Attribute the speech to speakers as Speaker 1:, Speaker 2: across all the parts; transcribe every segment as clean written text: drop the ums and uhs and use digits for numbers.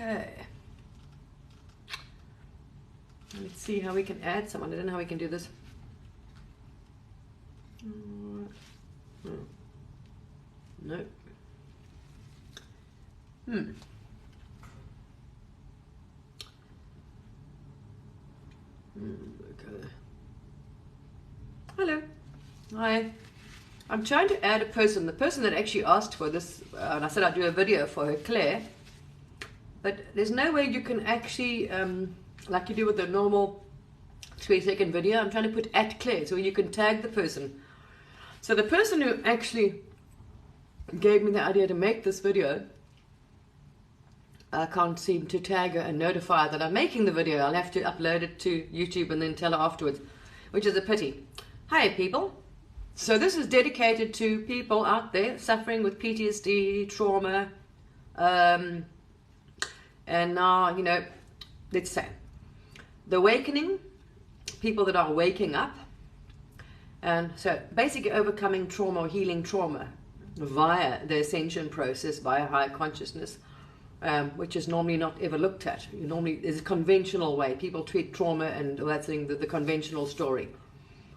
Speaker 1: Okay. Let's see how we can add someone. I don't know how we can do this. No. Okay. Hello. Hi. I'm trying to add a person. The person that actually asked for this, and I said I'd do a video for her, Claire. But there's no way you can actually, like you do with the normal 3-second video, I'm trying to put @Claire, so you can tag the person. So the person who actually gave me the idea to make this video, I can't seem to tag her and notify her that I'm making the video. I'll have to upload it to YouTube and then tell her afterwards, which is a pity. Hi people. So this is dedicated to people out there suffering with PTSD, trauma, and now, you know, let's say the awakening, people that are waking up, and so basically overcoming trauma or healing trauma via the ascension process, via higher consciousness, which is normally not ever looked at. Normally there's a conventional way. People treat trauma and all that thing, the conventional story.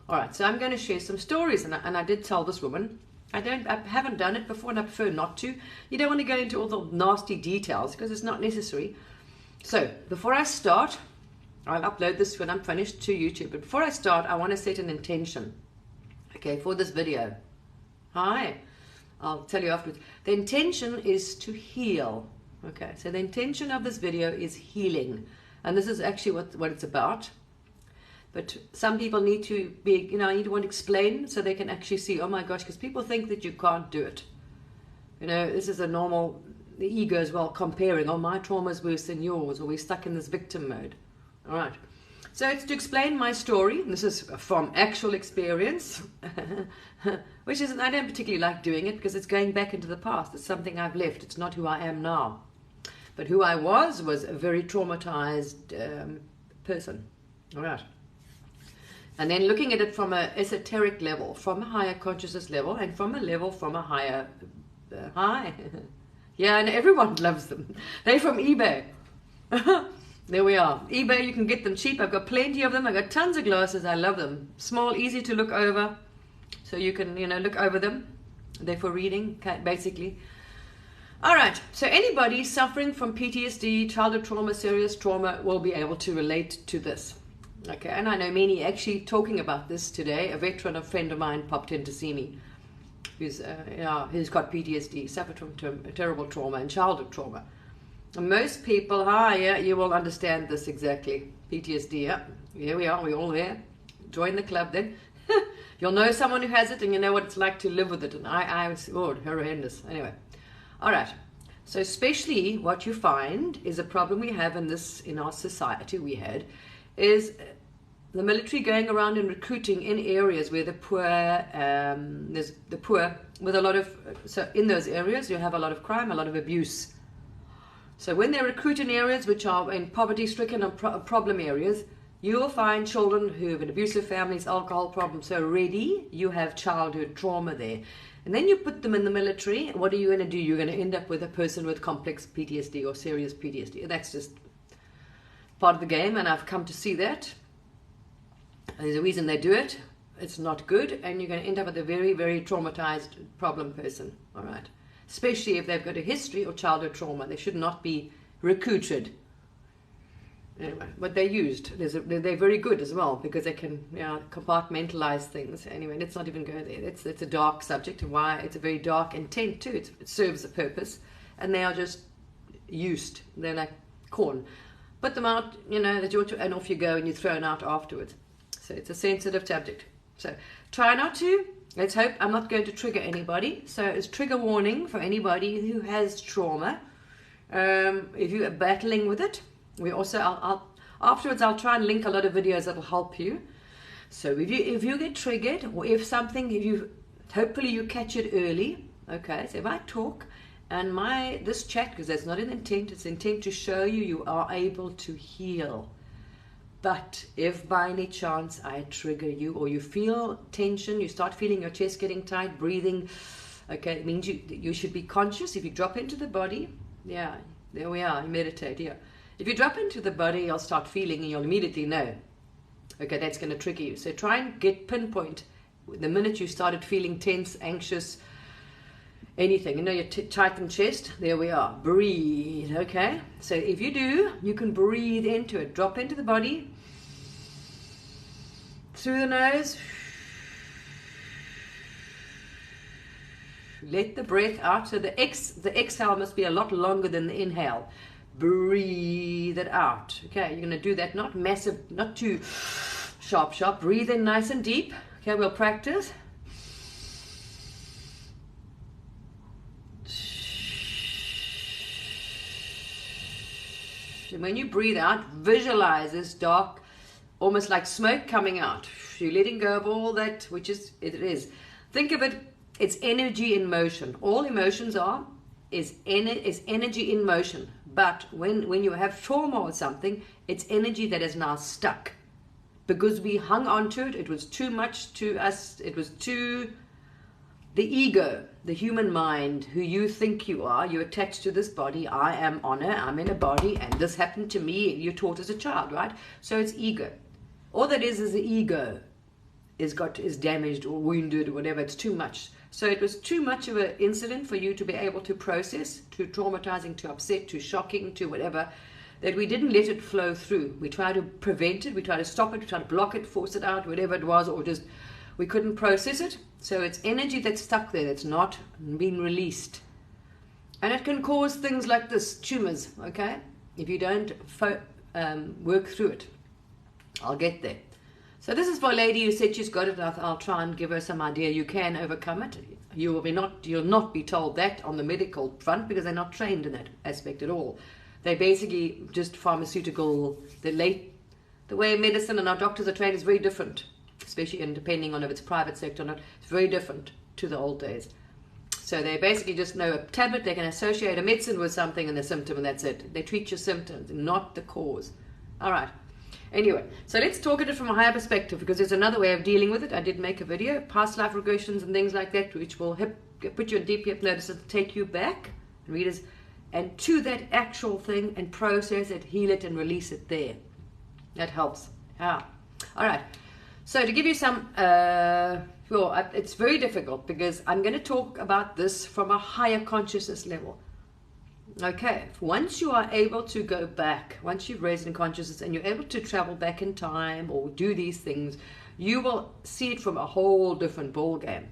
Speaker 1: All right, so I'm going to share some stories, and I did tell this woman, I haven't done it before, and I prefer not to. You don't want to go into all the nasty details because it's not necessary. So before I start, I'll upload this when I'm finished to YouTube. But before I start, I want to set an intention, okay, for this video. Hi, I'll tell you afterwards. The intention is to heal. Okay, so the intention of this video is healing, and this is actually what it's about. But some people need to be, you know, I need to want to explain so they can actually see, oh my gosh, because people think that you can't do it. You know, this is a normal, the ego as well, comparing, oh, my trauma is worse than yours, or we're stuck in this victim mode. All right. So it's to explain my story. And this is from actual experience, which is, I don't particularly like doing it because it's going back into the past. It's something I've left. It's not who I am now. But who I was a very traumatized person. All right. And then looking at it from an esoteric level, from a higher consciousness level, and from a level from a higher high. Yeah, and everyone loves them. They're from eBay. There we are. eBay, you can get them cheap. I've got plenty of them. I've got tons of glasses. I love them. Small, easy to look over. So you can, you know, look over them. They're for reading, basically. All right. So anybody suffering from PTSD, childhood trauma, serious trauma will be able to relate to this. Okay, and I know many actually talking about this today. A veteran, a friend of mine, popped in to see me, who's got PTSD, suffered from terrible trauma and childhood trauma. And most people, yeah, you will understand this exactly. PTSD, yeah, here we are, we're all there. Join the club then. You'll know someone who has it, and you know what it's like to live with it. And I was, oh, horrendous. Anyway, all right. So especially what you find is a problem we have in our society is the military going around and recruiting in areas where the poor, there's the poor with a lot of, so in those areas you have a lot of crime, a lot of abuse. So when they recruit in areas which are in poverty-stricken and problem areas, you will find children who have abusive families, alcohol problems. So already you have childhood trauma there. And then you put them in the military, what are you going to do? You're going to end up with a person with complex PTSD or serious PTSD. That's just part of the game, and I've come to see that. There's a reason they do it. It's not good, and you're going to end up with a very, very traumatized problem person. All right, especially if they've got a history of childhood trauma. They should not be recruited. Anyway, but they're used. They're very good as well because they can, you know, compartmentalize things. Anyway, let's not even go there. It's a dark subject, and why it's a very dark intent too. It serves a purpose, and they are just used. They're like corn. Put them out, you know, and off you go, and you're thrown out afterwards. So it's a sensitive subject. So try not to. Let's hope I'm not going to trigger anybody. So it's trigger warning for anybody who has trauma. If you are battling with it, we also, afterwards I'll try and link a lot of videos that will help you. So if you get triggered, or if something, hopefully you catch it early. Okay, so if I talk, and this chat, because that's not an intent, it's intent to show you are able to heal. But if by any chance I trigger you, or you feel tension, you start feeling your chest getting tight, breathing, okay, it means you should be conscious. If you drop into the body, yeah, There we are. You meditate here. If you drop into the body, you'll start feeling and you'll immediately know. Okay, that's going to trigger you. So try and get pinpoint the minute you started feeling tense, anxious, anything. You know, your tightened chest. There we are. Breathe. Okay. So if you do, you can breathe into it. Drop into the body. Through the nose. Let the breath out. So the exhale must be a lot longer than the inhale. Breathe it out. Okay, you're going to do that, not massive, not too sharp. Breathe in nice and deep. Okay, we'll practice. And when you breathe out, visualize this dark, almost like smoke coming out. You're letting go of all that, which is, it is. Think of it, it's energy in motion. All emotions is energy in motion. But when you have trauma or something, it's energy that is now stuck. Because we hung on to it, it was too much to us, it was too... The ego, the human mind, who you think you are, you're attached to this body, I am honor, I'm in a body, and this happened to me, you're taught as a child, right? So it's ego. All that is the ego is damaged or wounded or whatever, it's too much. So it was too much of an incident for you to be able to process, too traumatizing, too upset, too shocking, too whatever, that we didn't let it flow through. We tried to prevent it, we tried to stop it, we tried to block it, force it out, whatever it was, or just, we couldn't process it. So it's energy that's stuck there, that's not being released. And it can cause things like this, tumors, okay? If you don't work through it. I'll get there. So this is for a lady who said she's got it. I'll try and give her some idea. You can overcome it. You'll not be told that on the medical front because they're not trained in that aspect at all. They're basically just pharmaceutical. The way medicine and our doctors are trained is very different, especially in depending on if it's private sector or not. It's very different to the old days. So they basically just know a tablet. They can associate a medicine with something and the symptom, and that's it. They treat your symptoms, not the cause. All right. Anyway, so let's talk at it from a higher perspective because there's another way of dealing with it. I did make a video, past life regressions and things like that, which will put you in deep hypnosis and take you back, readers, and to that actual thing and process it, heal it, and release it there. That helps. All right. So to give you some, it's very difficult because I'm going to talk about this from a higher consciousness level. Okay, once you are able to go back, once you've raised in consciousness and you're able to travel back in time or do these things, you will see it from a whole different ball game.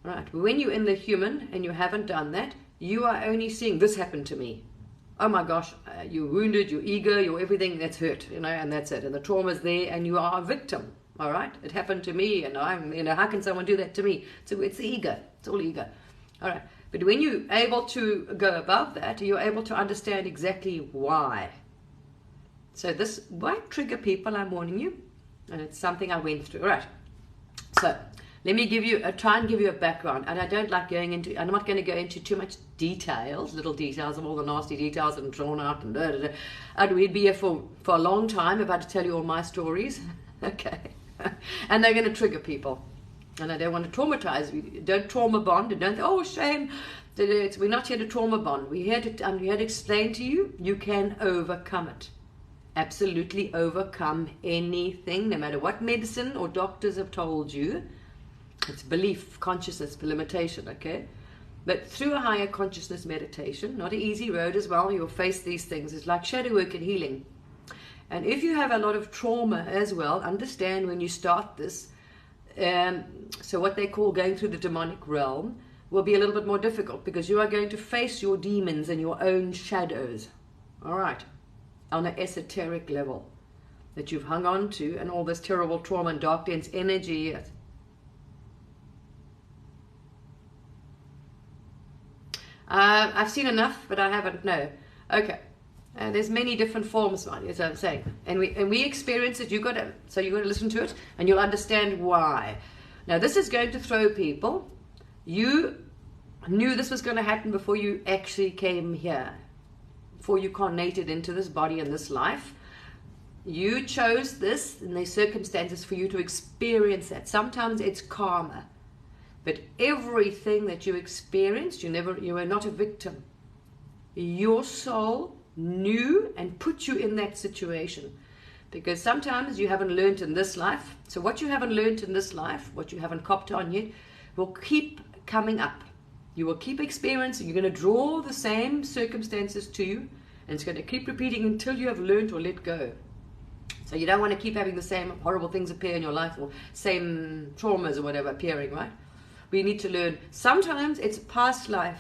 Speaker 1: Right? When you're in the human and you haven't done that, you are only seeing this happened to me. Oh my gosh, you're wounded, your ego, your everything that's hurt, and that's it. And the trauma's there and you are a victim. All right, it happened to me, and how can someone do that to me? So it's the ego. It's all ego. All right. But when you're able to go above that, you're able to understand exactly why. So this won't trigger people, I'm warning you. And it's something I went through. All right. So let me try and give you a background. And I don't like I'm not going to go into too much little details of all the nasty details and drawn out and And we'd be here for a long time if I had to tell you all my stories. Okay. And they're going to trigger people. And I don't want to traumatize. We don't trauma bond. And don't think, oh, shame. We're not here to trauma bond. We're here to explain to you, you can overcome it. Absolutely overcome anything, no matter what medicine or doctors have told you. It's belief, consciousness, limitation, okay? But through a higher consciousness meditation, not an easy road as well, you'll face these things. It's like shadow work and healing. And if you have a lot of trauma as well, understand when you start this, so what they call going through the demonic realm will be a little bit more difficult because you are going to face your demons and your own shadows, all right, on an esoteric level that you've hung on to, and all this terrible trauma and dark dense energy. I've seen enough, but I haven't, no. Okay. There's many different forms, as I'm saying, and we experience it. You've got to listen to it, and you'll understand why. Now, this is going to throw people. You knew this was going to happen before you actually came here, before you carnated into this body and this life. You chose this and these circumstances for you to experience that. Sometimes it's karma, but everything that you experienced, you were not a victim. your soul knew and put you in that situation. Because sometimes you haven't learned in this life. So what you haven't learned in this life, what you haven't copped on yet, will keep coming up. You will keep experiencing. You're going to draw the same circumstances to you, and it's going to keep repeating until you have learned or let go. So you don't want to keep having the same horrible things appear in your life, or same traumas or whatever appearing, right? We need to learn. Sometimes it's past life.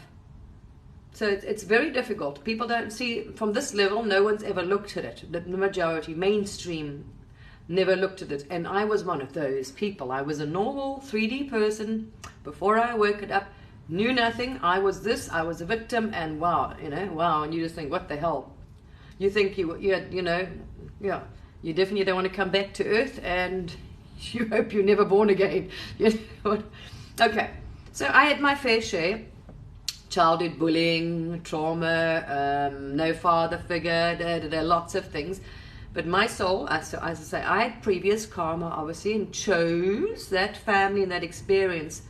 Speaker 1: So it's very difficult. People don't see, from this level, no one's ever looked at it. The majority, mainstream, never looked at it. And I was one of those people. I was a normal 3D person before I woke it up, knew nothing. I was this, I was a victim, and wow, wow. And you just think, what the hell? You think you definitely don't want to come back to earth, and you hope you're never born again. Okay, so I had my fair share. Childhood bullying, trauma, no father figure, lots of things. But my soul, as I say, I had previous karma, obviously, and chose that family and that experience.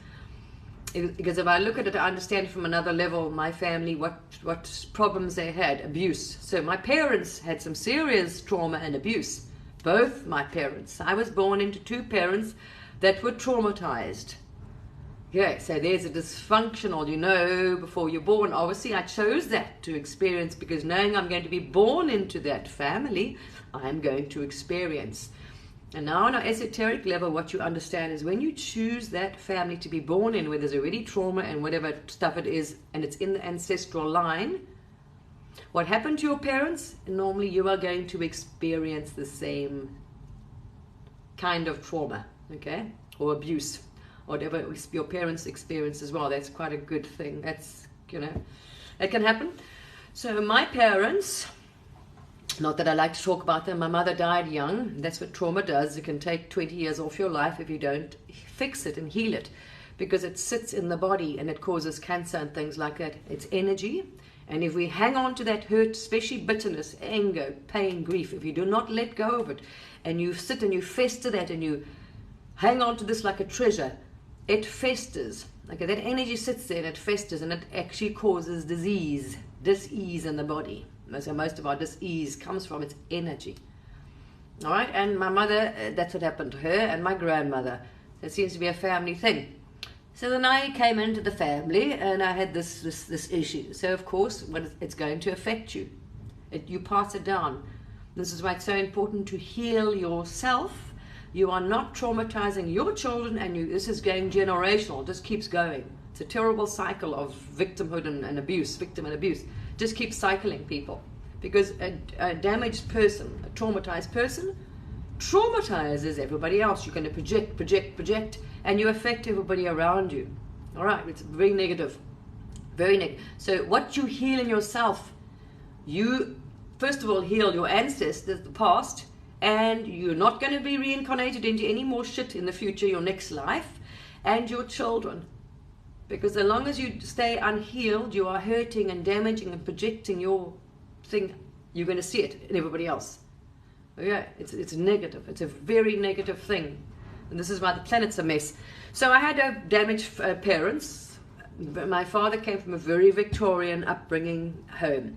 Speaker 1: Because if I look at it, I understand from another level, my family, what problems they had, abuse. So my parents had some serious trauma and abuse. Both my parents. I was born into two parents that were traumatized. Yeah, so there's a dysfunctional, before you're born. Obviously, I chose that to experience, because knowing I'm going to be born into that family, I'm going to experience. And now on an esoteric level, what you understand is when you choose that family to be born in, where there's already trauma and whatever stuff it is, and it's in the ancestral line, what happened to your parents, normally you are going to experience the same kind of trauma, okay, or abuse. Whatever your parents experience as well. That's quite a good thing. That's, that can happen. So my parents, not that I like to talk about them, my mother died young. That's what trauma does. It can take 20 years off your life if you don't fix it and heal it, because it sits in the body and it causes cancer and things like that. It's energy. And if we hang on to that hurt, especially bitterness, anger, pain, grief, if you do not let go of it, and you sit and you fester that and you hang on to this like a treasure, it festers. Okay, that energy sits there and it festers, and it actually causes dis-ease in the body. So most of our dis-ease comes from its energy. All right, and my mother, that's what happened to her, and my grandmother. So it seems to be a family thing. So then I came into the family, and I had this issue. So of course, it's going to affect you. You pass it down. This is why it's so important to heal yourself. You are not traumatizing your children, and this is going generational. It just keeps going. It's a terrible cycle of victimhood and abuse, victim and abuse. Just keeps cycling people. Because a damaged person, a traumatized person, traumatizes everybody else. You're going to project, and you affect everybody around you. All right, it's very negative. Very negative. So what you heal in yourself, you first of all heal your ancestors, the past, and you're not going to be reincarnated into any more shit in the future, your next life, and your children. Because as long as you stay unhealed, you are hurting and damaging and projecting your thing. You're going to see it in everybody else. Yeah, it's negative. It's a very negative thing. And this is why the planet's a mess. So I had damaged parents. My father came from a very Victorian upbringing home,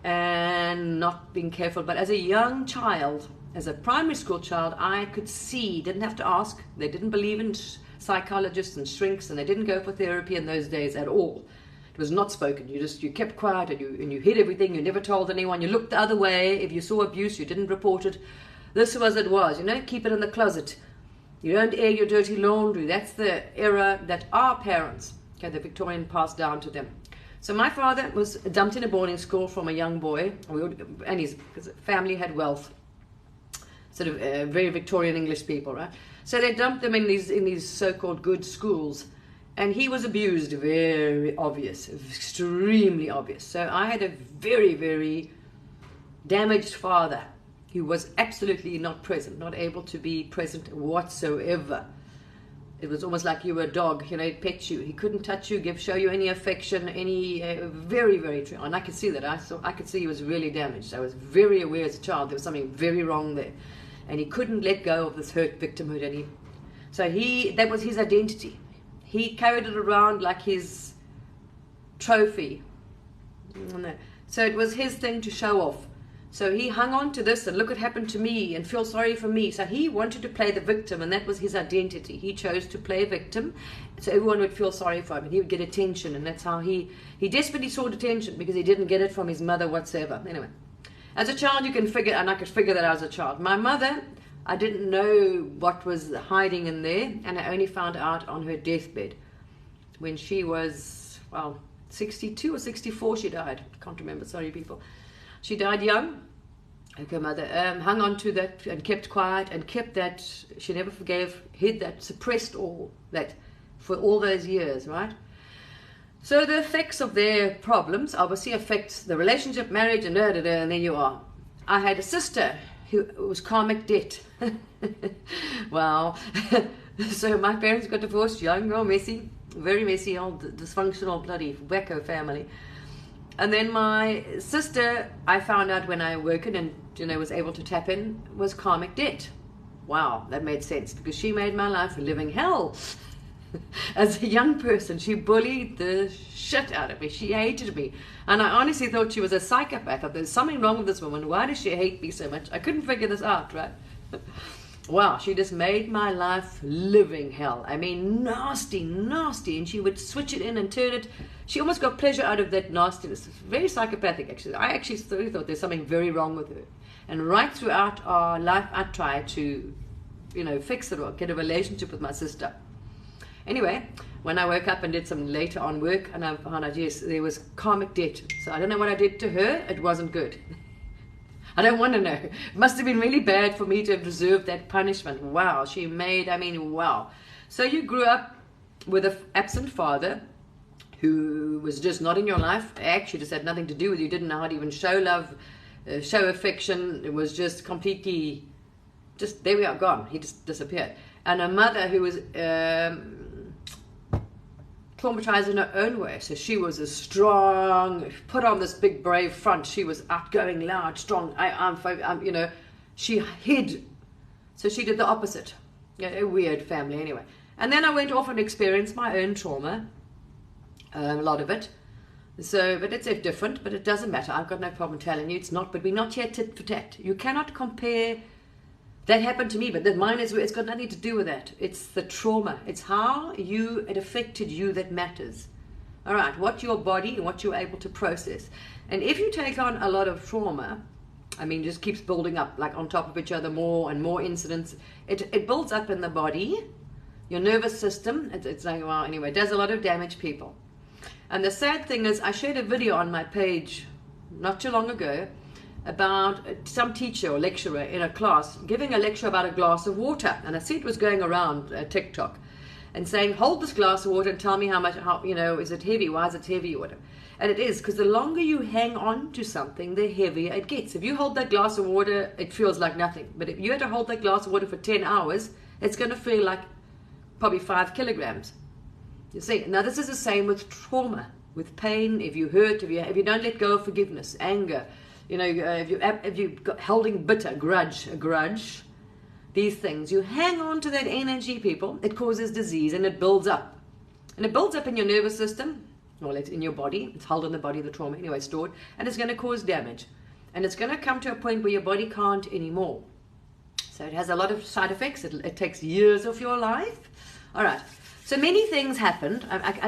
Speaker 1: and not being careful. But as a young child, as a primary school child, I could see, didn't have to ask. They didn't believe in psychologists and shrinks, and they didn't go for therapy in those days at all. It was not spoken. You kept quiet, and you hid everything. You never told anyone. You looked the other way. If you saw abuse, you didn't report it. This was it was, keep it in the closet. You don't air your dirty laundry. That's the era that our parents, okay, the Victorian, passed down to them. So my father was dumped in a boarding school from a young boy, and his family had wealth, sort of very Victorian English people, right? So they dumped him in these so-called good schools, and he was abused, very obvious, extremely obvious. So I had a very, very damaged father who was absolutely not present, not able to be present whatsoever. It was almost like you were a dog, he'd pet you. He couldn't touch you, show you any affection, very, very true. And I could see that. I could see he was really damaged. I was very aware as a child there was something very wrong there. And he couldn't let go of this hurt victimhood. That was his identity. He carried it around like his trophy. No. So it was his thing to show off. So he hung on to this and look what happened to me and feel sorry for me. So he wanted to play the victim, and that was his identity. He chose to play victim, so everyone would feel sorry for him and he would get attention, and that's how he desperately sought attention, because he didn't get it from his mother whatsoever. Anyway, as a child you can figure, and I could figure that out as a child. My mother, I didn't know what was hiding in there, and I only found out on her deathbed when she was, well, 62 or 64 she died. Can't remember, sorry people. She died young. Her mother hung on to that and kept quiet and kept that. She never forgave, hid that, suppressed all that for all those years, right? So the effects of their problems obviously affects the relationship, marriage, and and there you are. I had a sister who was karmic debt. Wow. So my parents got divorced young, oh, messy, very messy, old dysfunctional bloody wacko family. And then my sister, I found out when I awoken and was able to tap in, was karmic debt. Wow, that made sense, because she made my life a living hell. As a young person, she bullied the shit out of me. She hated me, and I honestly thought she was a psychopath. I thought, there's something wrong with this woman. Why does she hate me so much? I couldn't figure this out, right? Wow, she just made my life living hell. I mean, nasty, nasty. And she would switch it in and turn it. She almost got pleasure out of that nastiness. Very psychopathic, actually. I actually thought there's something very wrong with her. And right throughout our life, I tried to, fix it or get a relationship with my sister. Anyway, when I woke up and did some later on work, and I found out, yes, there was karmic debt. So I don't know what I did to her. It wasn't good. I don't want to know. It must have been really bad for me to have deserved that punishment. Wow, she made, wow. So you grew up with an absent father who was just not in your life. Actually just had nothing to do with you. Didn't know how to even show love, show affection. It was just completely, just there we are, gone. He just disappeared. And a mother who was traumatized in her own way. So she was a strong, put on this big brave front. She was outgoing, loud, strong. She hid. So she did the opposite. A weird family anyway. And then I went off and experienced my own trauma, a lot of it. So, but it's different, but it doesn't matter. I've got no problem telling you it's not, but we're not here tit for tat. You cannot compare. That happened to me, but mine it's got nothing to do with that. It's the trauma. It's how it affected you that matters. All right, what your body and what you're able to process. And if you take on a lot of trauma, just keeps building up, like on top of each other, more and more incidents. It builds up in the body, your nervous system. It's like, well, anyway, it does a lot of damage, people. And the sad thing is, I shared a video on my page not too long ago about some teacher or lecturer in a class giving a lecture about a glass of water, and I see it was going around TikTok and saying, hold this glass of water and tell me how is it heavy, why is it heavy or whatever. And it is, because the longer you hang on to something, the heavier it gets. If you hold that glass of water, it feels like nothing, but if you had to hold that glass of water for 10 hours, it's going to feel like probably 5 kilograms. You see, now this is the same with trauma, with pain. If you hurt, if you don't let go of forgiveness, anger, if you got holding bitter, a grudge, these things, you hang on to that energy, people. It causes disease, and it builds up. And it builds up in your nervous system, well, it's in your body. It's held in the body, the trauma, anyway, stored. And it's going to cause damage. And it's going to come to a point where your body can't anymore. So it has a lot of side effects. It takes years of your life. All right. So many things happened.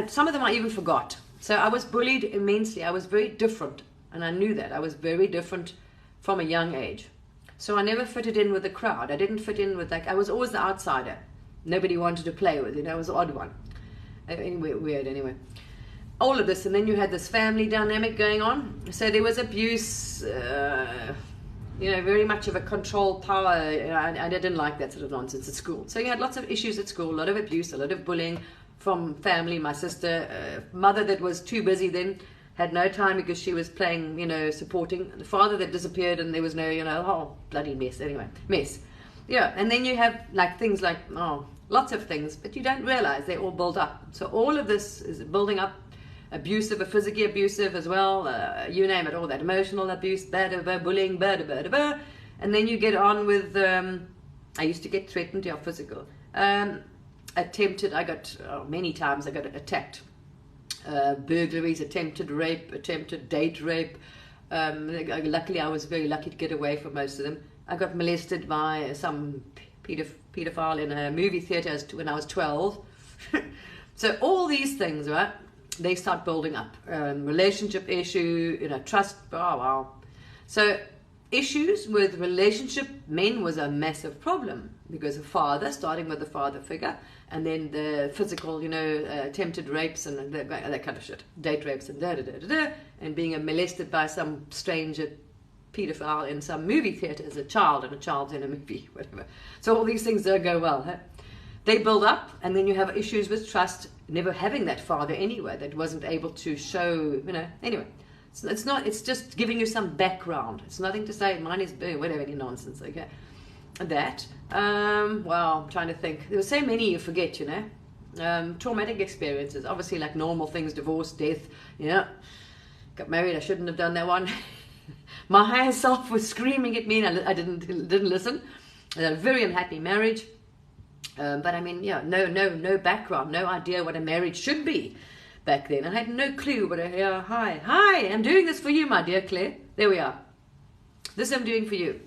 Speaker 1: Some of them I even forgot. So I was bullied immensely. I was very different. And I knew that. I was very different from a young age. So I never fitted in with the crowd. I didn't fit in with I was always the outsider. Nobody wanted to play with, I was the odd one. Anyway, weird anyway. All of this, and then you had this family dynamic going on. So there was abuse, very much of a control power. I didn't like that sort of nonsense at school. So you had lots of issues at school, a lot of abuse, a lot of bullying from family. My sister, mother that was too busy then, had no time because she was playing, supporting. The father that disappeared, and there was no, oh, bloody mess. Anyway, mess. Yeah, and then you have things like, lots of things, but you don't realize they all build up. So all of this is building up, abusive, physically abusive as well, you name it, all that, emotional abuse, bullying, and then you get on with, I used to get threatened, physical. Many times I got attacked. burglaries, attempted rape, attempted date rape. Luckily, I was very lucky to get away from most of them. I got molested by some pedophile in a movie theatre when I was 12. So all these things, right, they start building up. Relationship issue, trust, oh wow. So issues with relationship men was a massive problem, because a father, starting with the father figure, and then the physical, attempted rapes and that kind of shit, date rapes and and being molested by some stranger pedophile in some movie theatre as a child, and a child's in a movie, whatever. So all these things don't go well. Huh? They build up, and then you have issues with trust, never having that father anyway, that wasn't able to show, anyway. So it's just giving you some background. It's nothing to say, mine is whatever, any nonsense, okay? That, wow, I'm trying to think. There were so many you forget, traumatic experiences, obviously like normal things, divorce, death, got married, I shouldn't have done that one. My higher self was screaming at me, and I didn't listen. I had a very unhappy marriage. But I mean, no background, no idea what a marriage should be back then. I had no clue what hi, I'm doing this for you, my dear Claire. There we are. This I'm doing for you.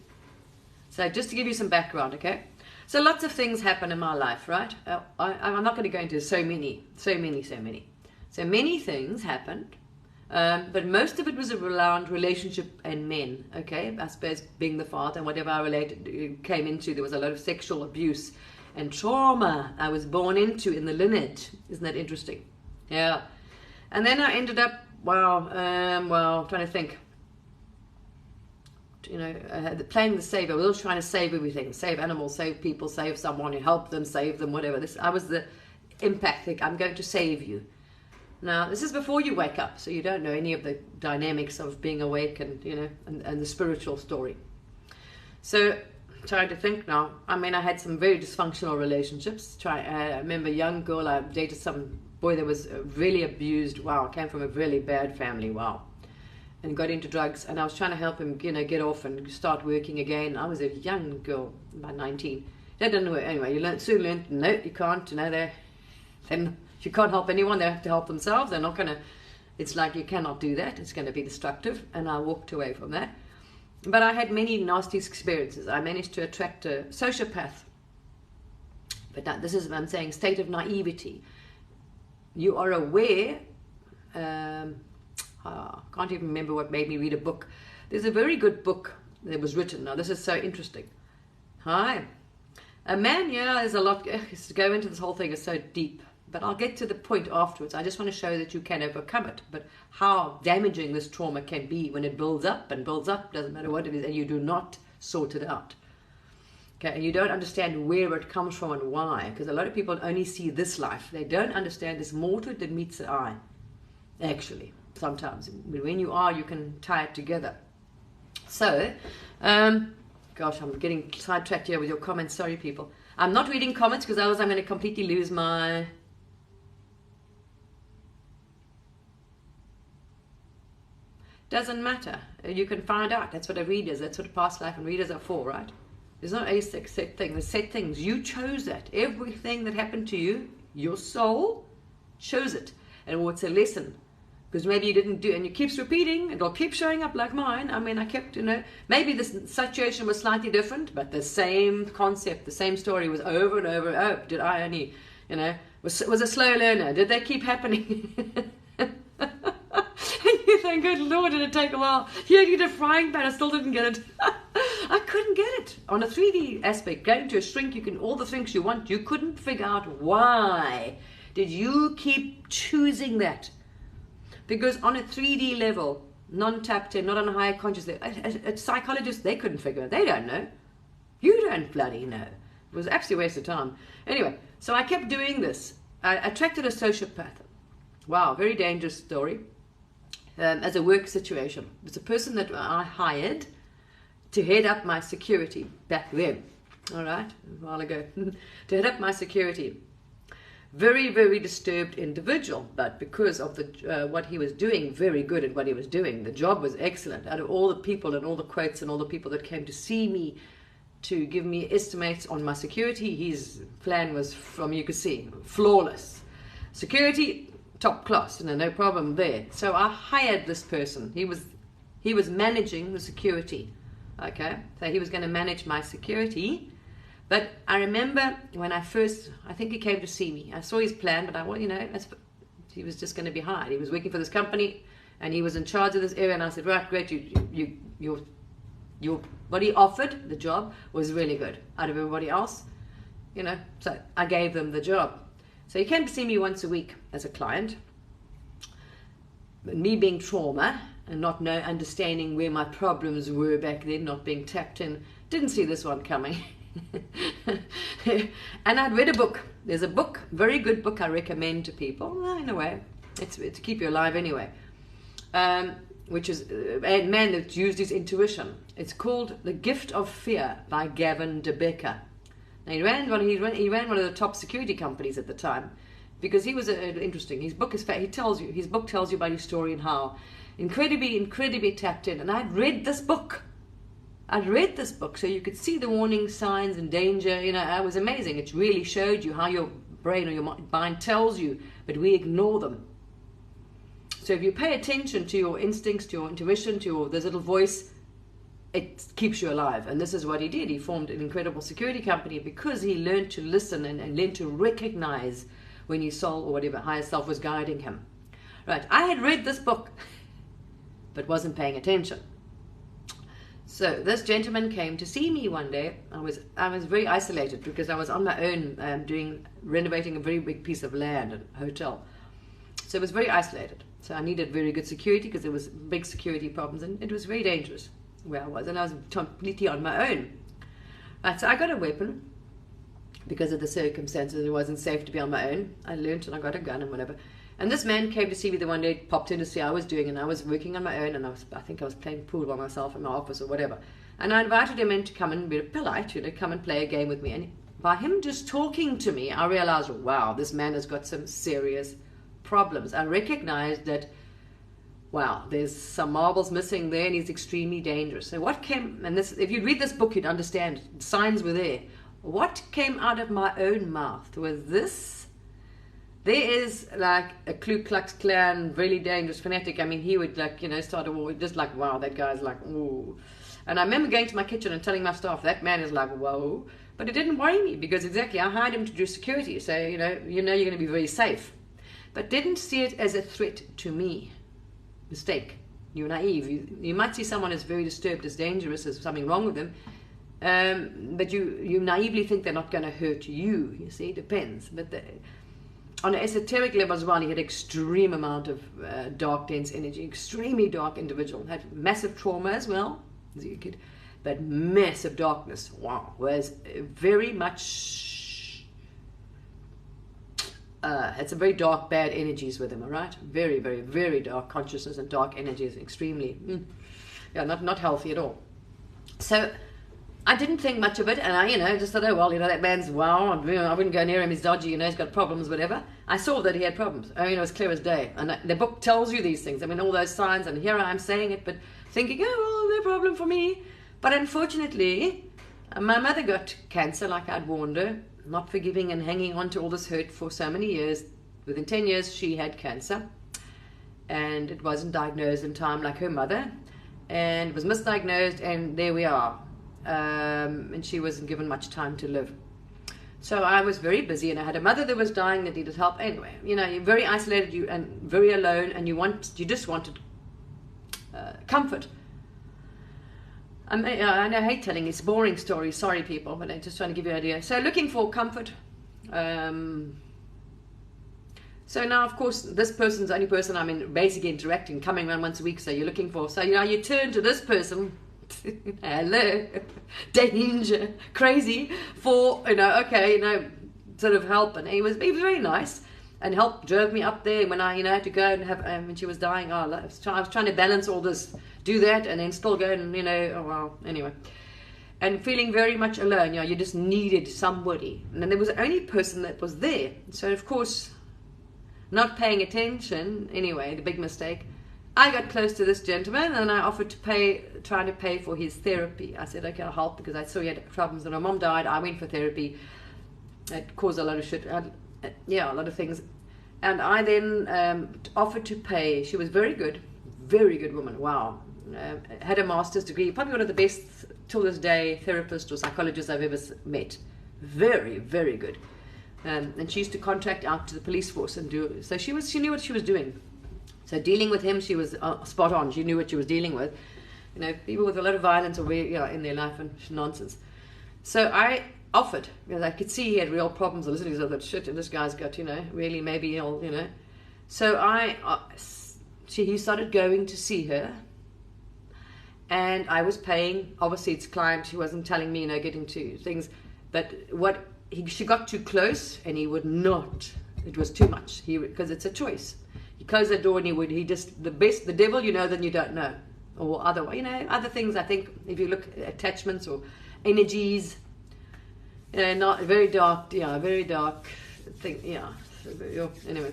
Speaker 1: So just to give you some background, okay? So lots of things happen in my life, right? I'm not going to go into so many. So many things happened, but most of it was around relationship and men, okay? I suppose being the father and whatever I came into, there was a lot of sexual abuse and trauma I was born into in the lineage. Isn't that interesting? Yeah. And then I ended up, trying to think. Playing the savior. I was always trying to save everything. Save animals, save people, save someone, help them, save them, whatever. I was the empathic, I'm going to save you. Now, this is before you wake up, so you don't know any of the dynamics of being awake and, and the spiritual story. So, trying to think now. I mean, I had some very dysfunctional relationships. I remember a young girl, I dated some boy that was really abused. Wow, came from a really bad family. Wow. And got into drugs, and I was trying to help him, get off and start working again. I was a young girl, about 19. That didn't work. Anyway, you soon learned, no, you can't, then you can't help anyone. They have to help themselves. They're not going to, it's like you cannot do that. It's going to be destructive. And I walked away from that. But I had many nasty experiences. I managed to attract a sociopath. But this is, I'm saying, state of naivety. You are aware, can't even remember what made me read a book. There's a very good book that was written. Now, this is so interesting. Hi. A man, there's a lot to go into this whole thing. Is so deep. But I'll get to the point afterwards. I just want to show that you can overcome it. But how damaging this trauma can be when it builds up and builds up, doesn't matter what it is, and you do not sort it out. Okay, and you don't understand where it comes from and why. Because a lot of people only see this life. They don't understand there's more to it than meets the eye. Actually, sometimes. When you can tie it together. So, gosh, I'm getting sidetracked here with your comments. Sorry, people. I'm not reading comments because otherwise I'm going to completely lose my... Doesn't matter. You can find out. That's what a reader is. That's what past life and readers are for, right? There's not a set thing. There's set things. You chose that. Everything that happened to you, your soul chose it. And it's a lesson. Because maybe you didn't do, and it keeps repeating, it'll keep showing up like mine. I mean, I kept, maybe this situation was slightly different, but the same concept, the same story was over and over. Oh, did I only, was a slow learner? Did they keep happening? And you think, good Lord, did it take a while? You did a frying pan, I still didn't get it. I couldn't get it. On a 3D aspect, going to a shrink, you can, all the things you want, you couldn't figure out why. Did you keep choosing that? Because on a 3D level, non-tapped in, not on a higher conscious level, a psychologist, they couldn't figure it. They don't know. You don't bloody know. It was absolutely a waste of time. Anyway, so I kept doing this. I attracted a sociopath. Wow, very dangerous story. As a work situation. It's a person that I hired to head up my security back then. All right, a while ago. To head up my security. Very, very disturbed individual, but because of the what he was doing, very good at what he was doing. The job was excellent. Out of all the people and all the quotes and all the people that came to see me to give me estimates on my security, his plan was, from you could see, flawless. Security, top class, no problem there. So I hired this person. He was managing the security. Okay, so he was going to manage my security. But I remember when I think he came to see me. I saw his plan, but he was just going to be hired. He was working for this company, and he was in charge of this area. And I said, right, great, what he offered, the job, was really good out of everybody else, So I gave them the job. So he came to see me once a week as a client. But me being trauma and not understanding where my problems were back then, not being tapped in, didn't see this one coming. And I'd read a book. There's a book, very good book I recommend to people. In a way, it's to keep you alive anyway. Which is a man that used his intuition. It's called The Gift of Fear by Gavin De Becker. Now, he ran one of the top security companies at the time, because he was interesting. His book his book tells you about his story and how incredibly tapped in. And I'd read this book. So you could see the warning signs and danger. It was amazing. It really showed you how your brain or your mind tells you, but we ignore them. So if you pay attention to your instincts, to your intuition, to this little voice, it keeps you alive. And this is what he did. He formed an incredible security company because he learned to listen and learned to recognize when his soul or whatever higher self was guiding him. Right, I had read this book, but wasn't paying attention. So this gentleman came to see me one day. I was very isolated because I was on my own renovating a very big piece of land, a hotel. So it was very isolated. So I needed very good security because there was big security problems, and it was very dangerous where I was, and I was completely on my own. Right, so I got a weapon because of the circumstances. It wasn't safe to be on my own. I learned, and I got a gun and whatever. And this man came to see me the one day, popped in to see how I was doing, and I was working on my own, and I think I was playing pool by myself in my office or whatever. And I invited him in to come and be polite, come and play a game with me. And by him just talking to me, I realized, wow, this man has got some serious problems. I recognized that, wow, there's some marbles missing there, and he's extremely dangerous. So what came, and this, if you read this book, you'd understand, signs were there. What came out of my own mouth was this. There is like a Ku Klux Klan, really dangerous fanatic. I mean, he would start a war, just like, wow, that guy's like, ooh. And I remember going to my kitchen and telling my staff, that man is like, whoa. But it didn't worry me because exactly, I hired him to do security. So, you're going to be very safe. But didn't see it as a threat to me. Mistake. You're naive. You might see someone as very disturbed, as dangerous, as something wrong with them. But you naively think they're not going to hurt you. You see, it depends. But on an esoteric level as well, he had extreme amount of dark, dense energy, extremely dark individual, had massive trauma as well, as a kid, but massive darkness. Wow, was very much, had some very dark, bad energies with him, all right? Very, very, very dark consciousness and dark energies, extremely, not healthy at all. So I didn't think much of it, and I, just thought, oh, well, that man's, wow, I wouldn't go near him, he's dodgy, he's got problems, whatever. I saw that he had problems. It was clear as day. And the book tells you these things. I mean, all those signs, and here I am saying it, but thinking, oh, well, no problem for me. But unfortunately, my mother got cancer, like I'd warned her, not forgiving and hanging on to all this hurt for so many years. Within 10 years, she had cancer, and it wasn't diagnosed in time like her mother, and it was misdiagnosed, and there we are. And she wasn't given much time to live. So I was very busy, and I had a mother that was dying that needed help. Anyway, you're very isolated, and very alone, and you just wanted comfort. I hate telling these boring stories. Sorry, people, but I'm just trying to give you an idea. So looking for comfort. So now, of course, this person's the only person I'm basically interacting, coming around once a week. So you're looking for. So you turn to this person. Hello, danger, crazy, for sort of help. And he was very nice and drove me up there when I had to go and have when she was dying. I was trying to balance all this, do that, and then still go and oh well, anyway, and feeling very much alone. You just needed somebody, and then there was the only person that was there. So of course, not paying attention. Anyway, the big mistake. I got close to this gentleman, and I offered to trying to pay for his therapy. I said, okay, I'll help, because I saw he had problems. When my mom died, I went for therapy. It caused a lot of shit. A lot of things. And I then offered to pay. She was very good woman, wow. Had a master's degree, probably one of the best till this day therapist or psychologist I've ever met. Very, very good. And she used to contract out to the police force and do, so she knew what she was doing. So dealing with him, she was spot on. She knew what she was dealing with. You know, people with a lot of violence or in their life and nonsense. So I offered, because I could see he had real problems. Listening to that shit, and this guy's got, really maybe ill, So he started going to see her, and I was paying. Obviously, it's client. He wasn't telling me, getting to things, but she got too close, and he would not. It was too much. Because it's a choice. He closed the door, and the devil than you don't know, or other things. I think if you look at attachments or energies, not very dark, very dark thing, Anyway,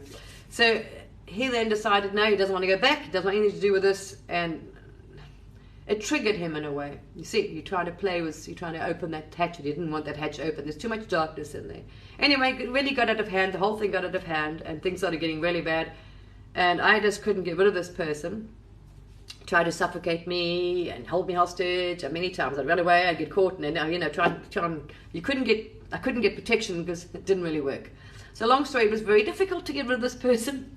Speaker 1: so he then decided no, he doesn't want to go back. He doesn't want anything to do with this, and it triggered him in a way. You see, you're trying to open that hatch. He didn't want that hatch open. There's too much darkness in there. Anyway, it really got out of hand. The whole thing got out of hand, and things started getting really bad. And I just couldn't get rid of this person. Tried to suffocate me and hold me hostage. And many times I'd run away, I'd get caught, and then I couldn't get protection because it didn't really work. So long story, it was very difficult to get rid of this person.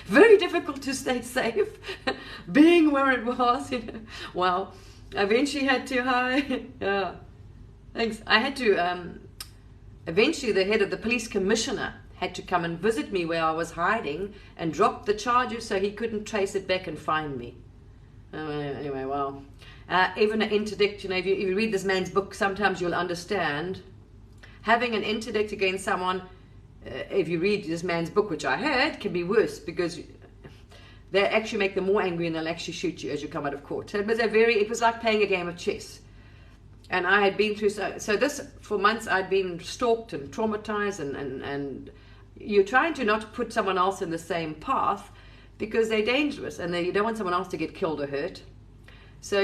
Speaker 1: Very difficult to stay safe, being where it was. Wow. Eventually had to thanks. I had to eventually the head of the police commissioner had to come and visit me where I was hiding and drop the charges so he couldn't trace it back and find me. Anyway, wow. Even an interdict, if you read this man's book, sometimes you'll understand. Having an interdict against someone, if you read this man's book, which I heard, can be worse because they actually make them more angry and they'll actually shoot you as you come out of court. So it was like playing a game of chess. And I had been through, so this, for months I'd been stalked and traumatized, and you're trying to not put someone else in the same path because they're dangerous and you don't want someone else to get killed or hurt. So,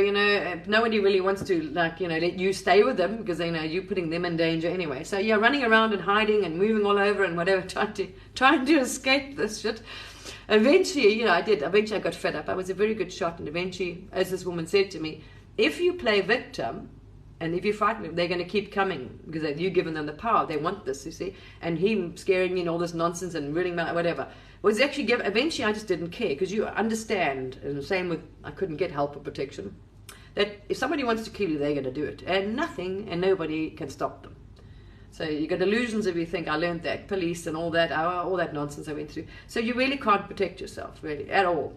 Speaker 1: nobody really wants to, let you stay with them because they know you're putting them in danger anyway. So you're running around and hiding and moving all over and whatever, trying to escape this shit. Eventually, Eventually I got fed up. I was a very good shot, and eventually, as this woman said to me, if you play victim, and if you frighten them, they're going to keep coming because you've given them the power. They want this, you see. And him scaring me and all this nonsense and ruining my whatever. Was actually eventually I just didn't care because you understand, and the same with, I couldn't get help or protection, that if somebody wants to kill you, they're going to do it. And nothing and nobody can stop them. So you get illusions if you think, I learned that, police and all that nonsense I went through. So you really can't protect yourself, really, at all.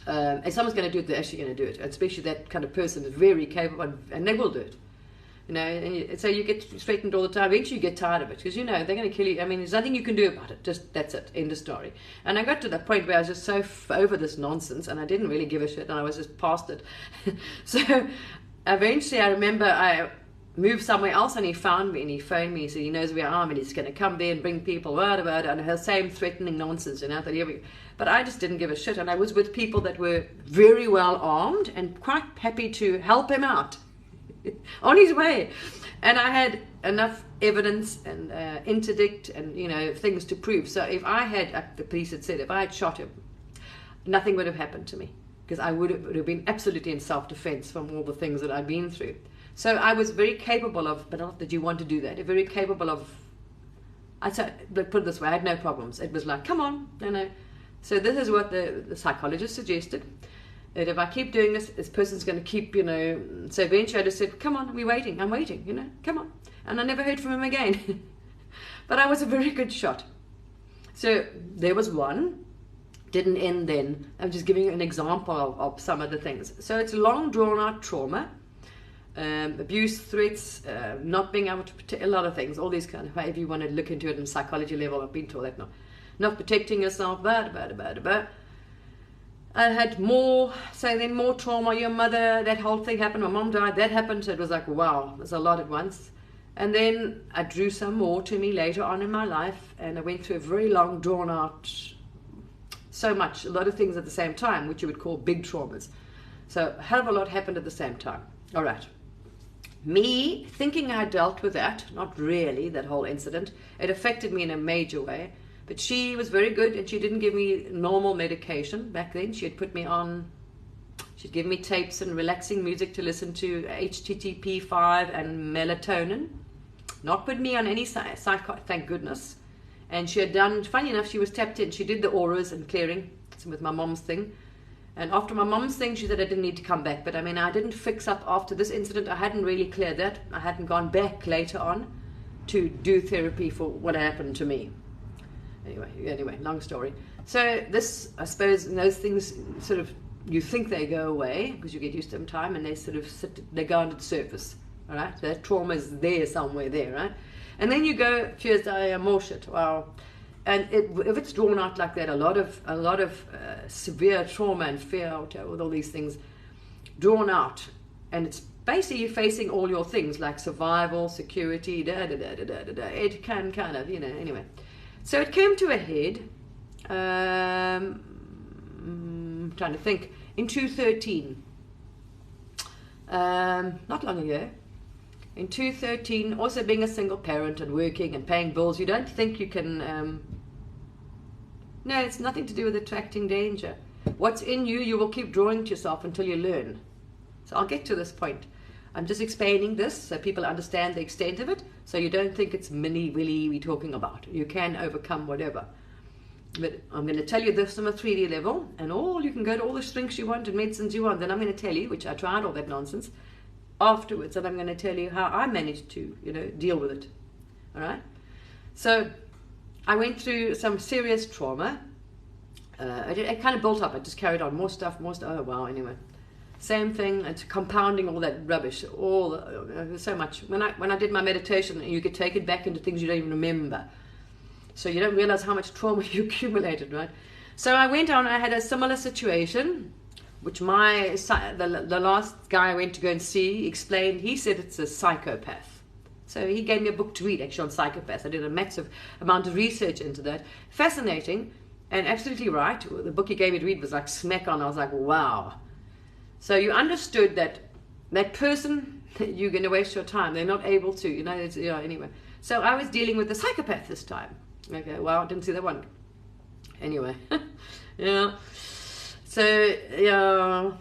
Speaker 1: If someone's going to do it, they're actually going to do it. Especially that kind of person is very capable, and they will do it. So you get threatened all the time. Eventually you get tired of it because they're going to kill you. I mean, there's nothing you can do about it. Just that's it. End of story. And I got to the point where I was just so over this nonsense, and I didn't really give a shit, and I was just past it. So eventually, I remember I moved somewhere else, and he found me, and he phoned me. He said he knows where I am, and he's going to come there and bring people, and the same threatening nonsense, But I just didn't give a shit, and I was with people that were very well armed and quite happy to help him out on his way. And I had enough evidence and interdict and things to prove. So if I had, the police had said, if I had shot him, nothing would have happened to me because I would have been absolutely in self-defense from all the things that I'd been through. So I was very capable of, but not that you want to do that, very capable of, put it this way, I had no problems. It was like, come on, So this is what the psychologist suggested. That if I keep doing this person's going to keep, So eventually I just said, come on, I'm waiting, come on. And I never heard from him again. But I was a very good shot. So there was one. Didn't end then. I'm just giving you an example of some of the things. So it's long drawn out trauma. Abuse, threats, not being able to protect, a lot of things. All these kind of, if you want to look into it in psychology level, I've been to all that now. Not protecting yourself, I had more trauma, your mother, that whole thing happened, my mom died, that happened, so it was like, wow, there's a lot at once. And then I drew some more to me later on in my life, and I went through a very long, drawn out, a lot of things at the same time, which you would call big traumas. So a hell of a lot happened at the same time. All right. Me thinking I dealt with that, not really, that whole incident, it affected me in a major way. But she was very good, and she didn't give me normal medication back then. She'd put me on, she'd give me tapes and relaxing music to listen to, HTTP5 and melatonin. Not put me on any psycho, thank goodness. And she had done, funny enough, she was tapped in. She did the auras and clearing with my mom's thing. And after my mom's thing, she said I didn't need to come back. But I mean, I didn't fix up after this incident. I hadn't really cleared that. I hadn't gone back later on to do therapy for what happened to me. Anyway, long story. So this, I suppose, those things sort of, you think they go away because you get used to them time, and they sort of they go under the surface, all right? That trauma is there somewhere there, right? And then you go, cheers, I am more shit. Wow. And if it's drawn out like that, a lot of severe trauma and fear with all these things drawn out, and it's basically you're facing all your things like survival, security, it can kind of, anyway. So it came to a head, I'm trying to think, in 2013, not long ago. In 2013, also being a single parent and working and paying bills, you don't think you can, no, it's nothing to do with attracting danger. What's in you, you will keep drawing to yourself until you learn. So I'll get to this point. I'm just explaining this so people understand the extent of it, so you don't think it's mini-willy we're talking about. You can overcome whatever. But I'm going to tell you this from a 3D level, and you can go to all the shrinks you want and medicines you want. Then I'm going to tell you, which I tried all that nonsense, afterwards, and I'm going to tell you how I managed to, deal with it. All right? So I went through some serious trauma. It kind of built up. I just carried on more stuff. Oh, wow, anyway. Same thing, it's compounding all that rubbish, so much. When I did my meditation, you could take it back into things you don't even remember. So you don't realize how much trauma you accumulated, right? So I went on, I had a similar situation, which the last guy I went to go and see explained, he said it's a psychopath. So he gave me a book to read, actually, on psychopaths. I did a massive amount of research into that. Fascinating, and absolutely right. The book he gave me to read was like smack on. I was like, wow. So you understood that person, you're going to waste your time. They're not able to, anyway. So I was dealing with a psychopath this time. Okay, well, I didn't see that one. Anyway, yeah. So,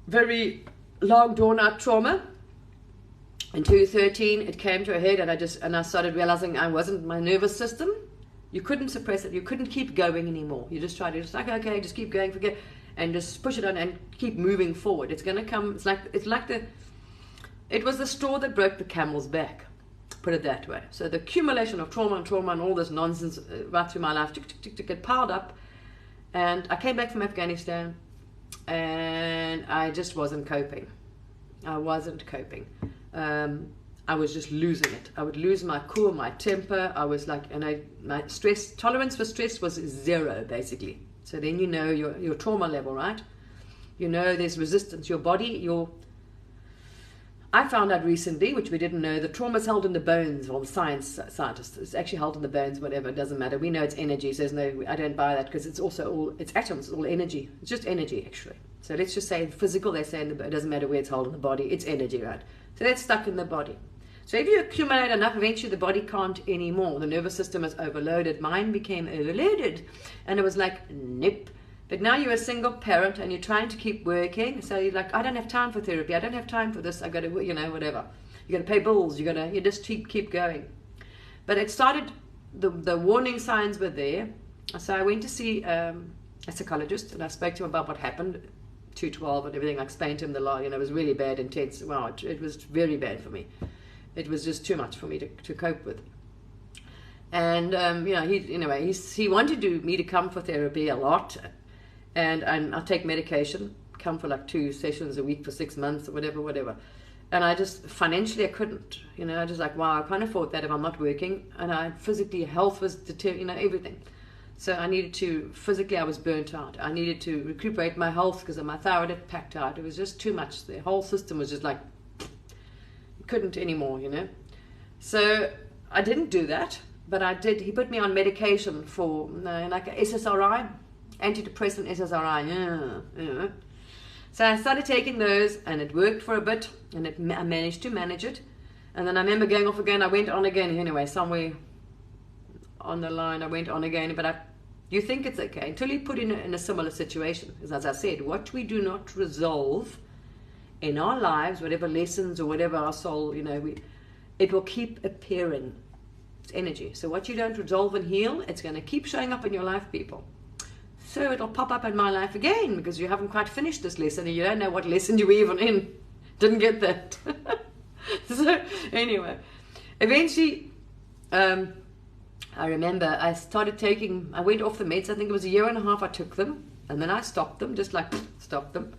Speaker 1: very long drawn out trauma. In 2013, it came to a head, and I started realizing my nervous system. You couldn't suppress it. You couldn't keep going anymore. You just tried to okay, just keep going, forget, and just push it on and keep moving forward. It's going to come. It was the straw that broke the camel's back. Put it that way. So the accumulation of trauma and all this nonsense right through my life, it piled up, and I came back from Afghanistan, and I just wasn't coping. I wasn't coping. I was just losing it. I would lose my cool, my temper. I was like, my stress tolerance for stress was zero, basically. So then your trauma level, right? There's resistance. Your body, I found out recently, which we didn't know, the trauma is held in the bones. Well, the scientists, it's actually held in the bones, whatever, it doesn't matter. We know it's energy, so I don't buy that, because it's also it's atoms, it's all energy. It's just energy, actually. So let's just say physical, they say it doesn't matter where it's held in the body, it's energy, right? So that's stuck in the body. So if you accumulate enough, eventually the body can't anymore. The nervous system is overloaded. Mine became overloaded. And it was like, nope. But now you're a single parent and you're trying to keep working. So you're like, I don't have time for therapy. I don't have time for this. I got to, whatever. You got to pay bills. You just keep going. But it started, the warning signs were there. So I went to see a psychologist, and I spoke to him about what happened, 212 and everything. I explained to him the law. It was really bad, intense. Wow, it was very bad for me. It was just too much for me to cope with. And he wanted me to come for therapy a lot. And I'll take medication, come for like 2 sessions a week for 6 months or whatever. And I just, financially I couldn't, I just like, wow, I can't afford that if I'm not working. And physically, health was everything. So I needed to, physically I was burnt out. I needed to recuperate my health because my thyroid had packed out. It was just too much. The whole system was just like, couldn't anymore, So I didn't do that, but I did. He put me on medication for like a SSRI, antidepressant SSRI. Yeah. So I started taking those, and it worked for a bit, and I managed to manage it. And then I remember going off again. I went on again anyway, somewhere on the line. I went on again, but you think it's okay until you put in a similar situation. Because as I said, what we do not resolve in our lives, whatever lessons or whatever our soul, it will keep appearing. It's energy. So what you don't resolve and heal, it's going to keep showing up in your life, people. So it'll pop up in my life again because you haven't quite finished this lesson and you don't know what lesson you were even in. Didn't get that. So anyway, eventually, I remember I went off the meds. I think it was 1.5 years I took them, and then I stopped them, just like stopped them.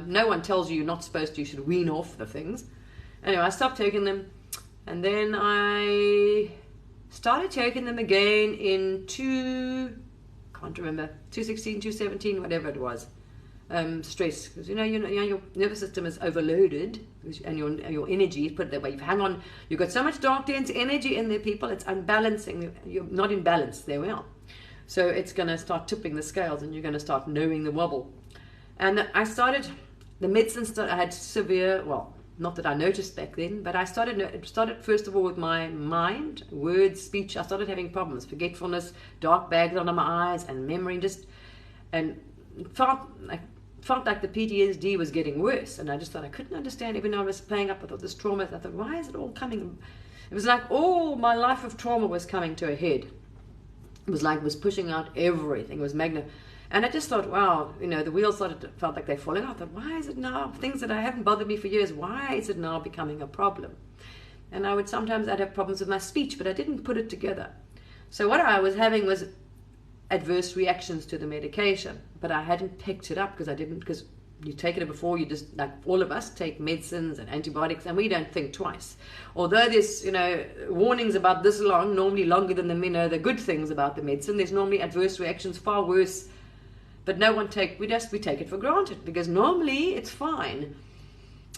Speaker 1: No one tells you you're not supposed to, you should wean off the things. Anyway, I stopped taking them, and then I started taking them again in 2016, 2017, whatever it was. Stress, because your nervous system is overloaded, and your energy, put it that way, you've got so much dark dense energy in there, people, it's unbalancing. You're not in balance. There we are. So it's going to start tipping the scales, and you're going to start knowing the wobble. And I started the medicine. I had severe, well, not that I noticed back then, but I started first of all with my mind, words, speech. I started having problems, forgetfulness, dark bags under my eyes, and memory, and felt like the PTSD was getting worse. And I just thought I couldn't understand, even though I was playing up with all this trauma. I thought, why is it all coming? It was like all my life of trauma was coming to a head. It was like it was pushing out everything. It was and I just thought, wow, the wheels felt like they're falling off. I thought, why is it now, things that I haven't bothered me for years, why is it now becoming a problem? And I'd have problems with my speech, but I didn't put it together. So what I was having was adverse reactions to the medication, but I hadn't picked it up because you take it before, you just, like all of us, take medicines and antibiotics, and we don't think twice. Although there's, warnings about this long, normally longer than the good things about the medicine, there's normally adverse reactions far worse. But we take it for granted because normally it's fine.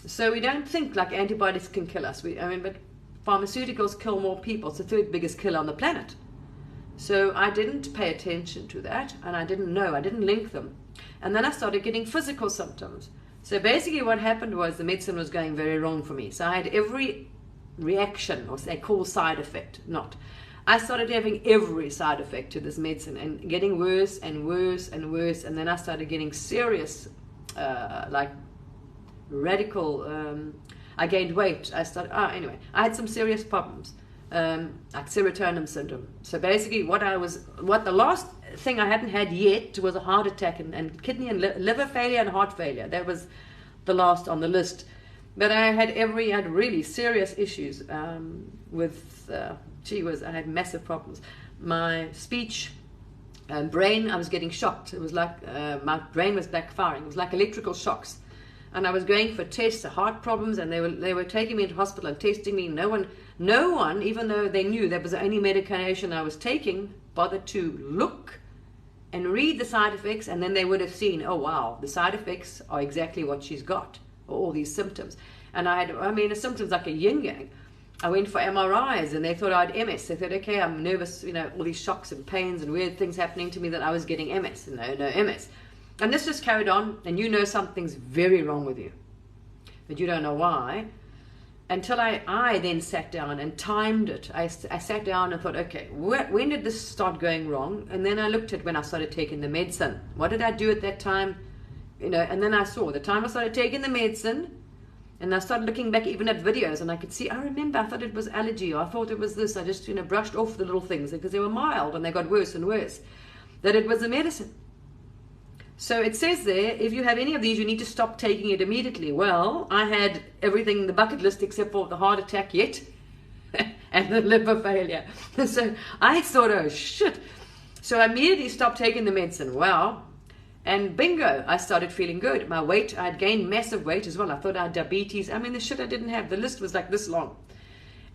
Speaker 1: So we don't think like antibiotics can kill us. But pharmaceuticals kill more people. It's the third biggest killer on the planet. So I didn't pay attention to that, and I didn't link them. And then I started getting physical symptoms. So basically what happened was the medicine was going very wrong for me. So I had every reaction, or they call side effect, I started having every side effect to this medicine and getting worse and worse and worse. And then I started getting serious, radical, I gained weight. I had some serious problems, like serotonin syndrome. So basically what the last thing I hadn't had yet was a heart attack and kidney and liver failure and heart failure. That was the last on the list. But I had really serious issues with, I had massive problems. My speech and brain, I was getting shocked. It was like my brain was backfiring. It was like electrical shocks. And I was going for tests, heart problems, and they were taking me into hospital and testing me. No one, even though they knew that was the only medication I was taking, bothered to look and read the side effects, and then they would have seen, oh wow, the side effects are exactly what she's got, or all these symptoms. And the symptoms like a yin-yang. I went for MRIs and they thought I had MS. They thought, okay, I'm nervous, all these shocks and pains and weird things happening to me, that I was getting MS. No MS. And this just carried on, and something's very wrong with you, but you don't know why. Until I then sat down and timed it. I sat down and thought, okay, when did this start going wrong? And then I looked at when I started taking the medicine. What did I do at that time? And then I saw the time I started taking the medicine. And I started looking back even at videos, and I could see, I remember, I thought it was allergy, or I thought it was this. I just, brushed off the little things because they were mild and they got worse and worse. That it was the medicine. So it says there, if you have any of these, you need to stop taking it immediately. Well, I had everything in the bucket list except for the heart attack yet and the liver failure. So I thought, oh shit. So I immediately stopped taking the medicine. Wow. And bingo, I started feeling good. My weight, I had gained massive weight as well. I thought I had diabetes. The shit I didn't have. The list was like this long.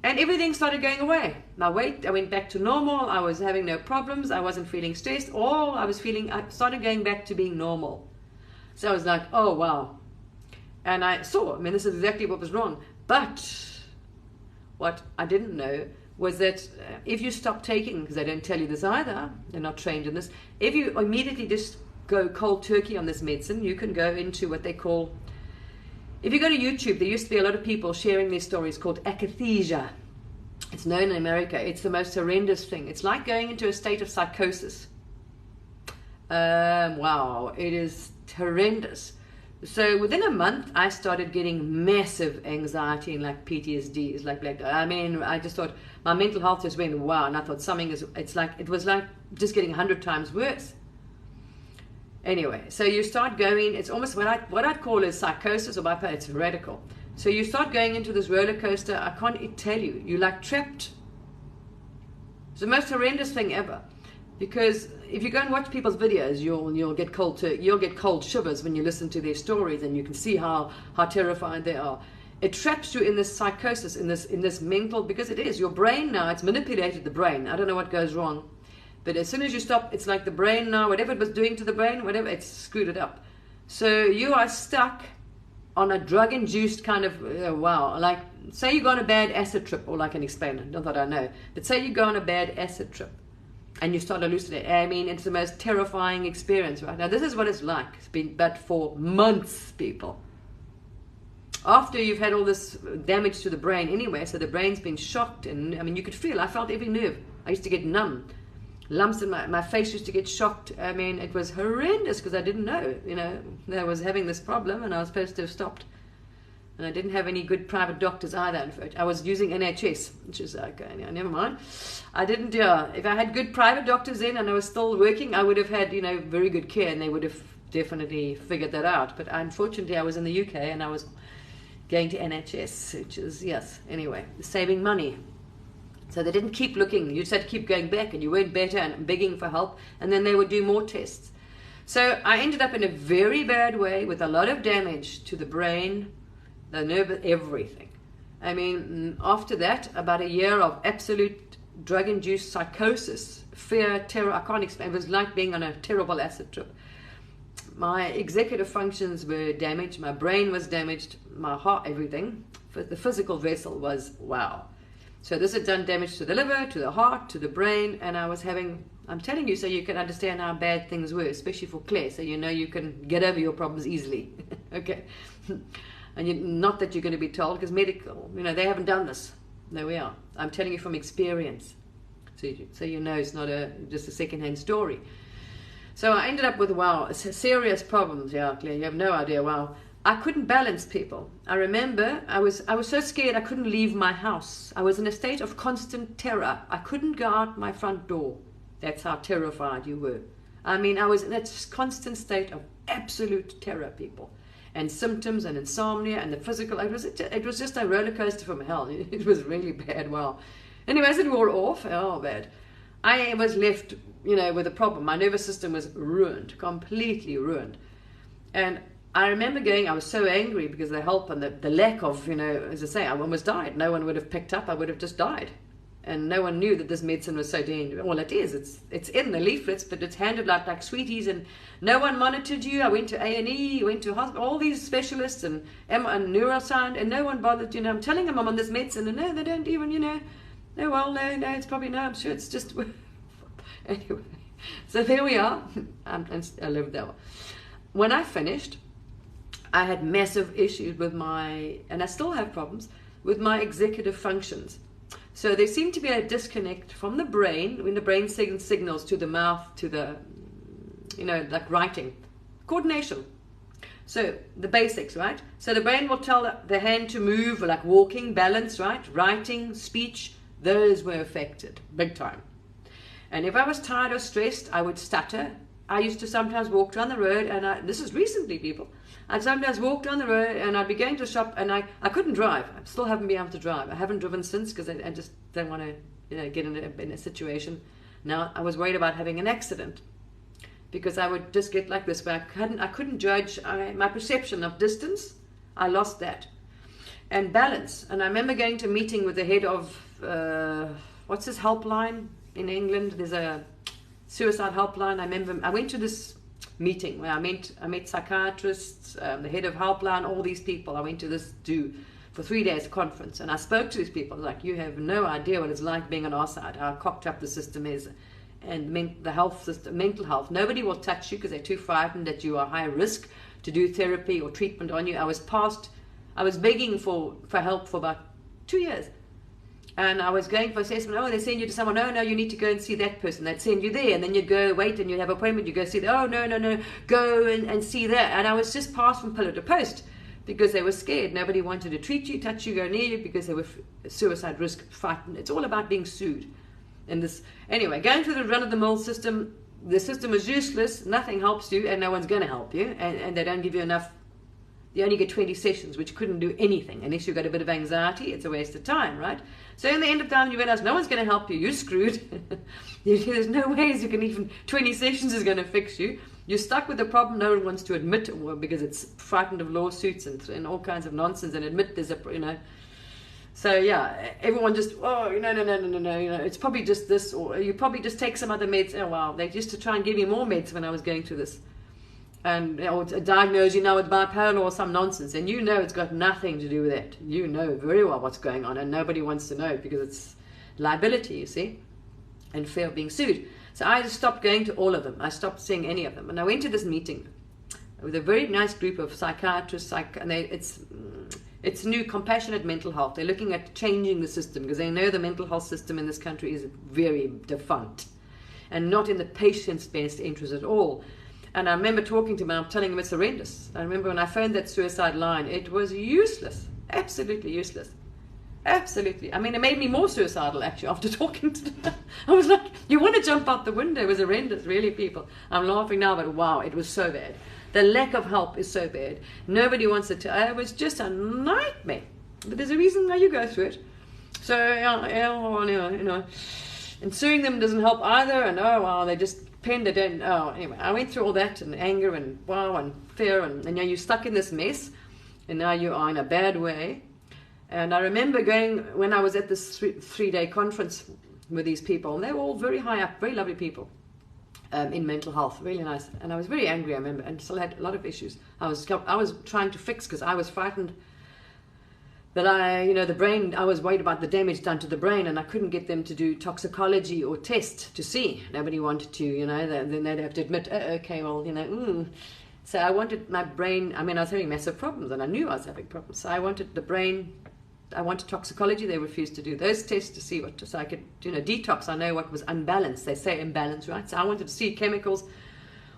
Speaker 1: And everything started going away. My weight, I went back to normal. I was having no problems. I wasn't feeling stressed. I started going back to being normal. So I was like, oh wow. And I saw, this is exactly what was wrong. But what I didn't know was that if you stop taking, because they don't tell you this either, they're not trained in this, if you immediately just go cold turkey on this medicine, you can go into what they call, if you go to YouTube, there used to be a lot of people sharing their stories called Akathisia. It's known in America. It's the most horrendous thing. It's like going into a state of psychosis. Wow, it is horrendous. So within a month, I started getting massive anxiety and like PTSD. It's like I mean, I just thought my mental health just went wow, and I thought it was like just getting 100 times worse. Anyway, so you start going. It's almost what I'd call is psychosis or bipolar. It's radical. So you start going into this roller coaster. I can't tell you. You're like trapped. It's the most horrendous thing ever. Because if you go and watch people's videos, you'll get cold shivers when you listen to their stories, and you can see how terrified they are. It traps you in this psychosis, in this mental, because it is your brain now. It's manipulated the brain. I don't know what goes wrong, but as soon as you stop, it's like the brain now, whatever it was doing to the brain, whatever, it's screwed it up. So you are stuck on a drug-induced kind of wow. Like say you go on a bad acid trip, or I can explain it. Not that I know, but say you go on a bad acid trip. And you start hallucinating. I mean, it's the most terrifying experience, right? Now, this is what it's like. It's been but for months, people. After you've had all this damage to the brain anyway, so the brain's been shocked, and I mean, you could feel, I felt every nerve. I used to get numb. Lumps in my face used to get shocked. I mean, it was horrendous because I didn't know, that I was having this problem, and I was supposed to have stopped. And I didn't have any good private doctors either. In fact, I was using NHS, which is okay. Never mind. I didn't. If I had good private doctors in and I was still working, I would have had very good care, and they would have definitely figured that out. But unfortunately, I was in the UK and I was going to NHS, which is anyway, saving money. So they didn't keep looking. You just had to keep going back, and you weren't better and begging for help, and then they would do more tests. So I ended up in a very bad way with a lot of damage to the brain, the nerve, everything. I mean, after that, about a year of absolute drug-induced psychosis, fear, terror, I can't explain. It was like being on a terrible acid trip. My executive functions were damaged, my brain was damaged, my heart, everything. The physical vessel was wow. So this had done damage to the liver, to the heart, to the brain, and I was having, I'm telling you so you can understand how bad things were, especially for Claire, so you can get over your problems easily. Okay. And not that you're going to be told, because medical, they haven't done this. There we are. I'm telling you from experience. So it's not just a second-hand story. So I ended up with, wow, serious problems. Yeah, Claire, you have no idea. Wow. I couldn't balance people. I remember I was so scared I couldn't leave my house. I was in a state of constant terror. I couldn't go out my front door. That's how terrified you were. I mean, I was in a constant state of absolute terror, people. And symptoms and insomnia and the physical, it was just a roller coaster from hell. It was really bad. Wow. Anyway, as it wore off, bad. I was left, with a problem. My nervous system was ruined, completely ruined. And I remember I was so angry because the help and the lack of, as I say, I almost died. No one would have picked up. I would have just died. And no one knew that this medicine was so dangerous. Well, it is. It's in the leaflets, but it's handed out like sweeties, and no one monitored you. I went to A&E, went to hospital, all these specialists and neuroscience, and no one bothered. I'm telling them I'm on this medicine, and no, they don't even, no, it's probably no. I'm sure it's just anyway. So there we are. I lived that one. When I finished, I had massive issues with and I still have problems with my executive functions. So there seemed to be a disconnect from the brain, when the brain sends signals to the mouth, to the, like writing, coordination. So the basics, right? So the brain will tell the hand to move, like walking, balance, right? Writing, speech, those were affected, big time. And if I was tired or stressed, I would stutter. I used to sometimes walk down the road, and this is recently, people. I'd sometimes walk down the road, and I'd be going to a shop, and I couldn't drive. I still haven't been able to drive. I haven't driven since because I just don't want to, get in a situation. Now I was worried about having an accident because I would just get like this, where I couldn't judge my perception of distance. I lost that, and balance. And I remember going to a meeting with the head of what's this helpline in England? There's a suicide helpline. I remember I went to this meeting where I met psychiatrists, the head of helpline, all these people. I went to this for 3 days conference, and I spoke to these people. I was like, you have no idea what it's like being on our side, how cocked up the system is, and the health system, mental health. Nobody will touch you because they're too frightened that you are high risk to do therapy or treatment on you. I was begging for help for about 2 years. And I was going for assessment. Oh, they send you to someone. Oh, no, you need to go and see that person. They'd send you there. And then you'd go, wait, and you'd have an appointment. You go see that. Oh, no, go and see that. And I was just passed from pillar to post because they were scared. Nobody wanted to treat you, touch you, go near you because they were suicide risk frightened. It's all about being sued. And this, anyway, going through the run-of-the-mill system, the system is useless. Nothing helps you, and no one's going to help you. And they don't give you enough. You only get 20 sessions, which couldn't do anything. Unless you've got a bit of anxiety, it's a waste of time, right? So in the end of time, you realize no one's going to help you. You're screwed. There's no ways you can even, 20 sessions is going to fix you. You're stuck with the problem no one wants to admit, or because it's frightened of lawsuits and all kinds of nonsense, and admit there's a, So yeah, everyone just, oh, no, it's probably just this, or you probably just take some other meds. Oh wow, they used to try and give me more meds when I was going through this. And or diagnose you now with bipolar or some nonsense, and it's got nothing to do with it. You know very well what's going on, and nobody wants to know because it's liability, you see, and fear of being sued. So I just stopped going to all of them. I stopped seeing any of them, and I went to this meeting with a very nice group of psychiatrists, and it's new compassionate mental health. They're looking at changing the system because they know the mental health system in this country is very defunct and not in the patient's best interest at all. And I remember talking to him, and I'm telling him it's horrendous. I remember when I phoned that suicide line, it was useless, absolutely useless. Absolutely. I mean, it made me more suicidal, actually, after talking to them. I was like, you want to jump out the window. It was horrendous, really, people. I'm laughing now, but wow, it was so bad. The lack of help is so bad. Nobody wants it to. It was just a nightmare. But there's a reason why you go through it. So, and suing them doesn't help either. And oh, wow, they just pinned it in. Oh, anyway, I went through all that, and anger, and wow, and fear, and now you're stuck in this mess, and now you are in a bad way. And I remember going, when I was at this three-day conference with these people, and they were all very high up, very lovely people in mental health, really nice. And I was very angry, I remember, and still had a lot of issues. I was trying to fix because I was frightened that the brain, I was worried about the damage done to the brain, and I couldn't get them to do toxicology or test to see. Nobody wanted to, then they'd have to admit, okay, well, So I wanted my brain, I was having massive problems, and I knew I was having problems. So I wanted the brain, I wanted toxicology. They refused to do those tests to see so I could, detox. I know what was unbalanced. They say imbalance, right? So I wanted to see chemicals,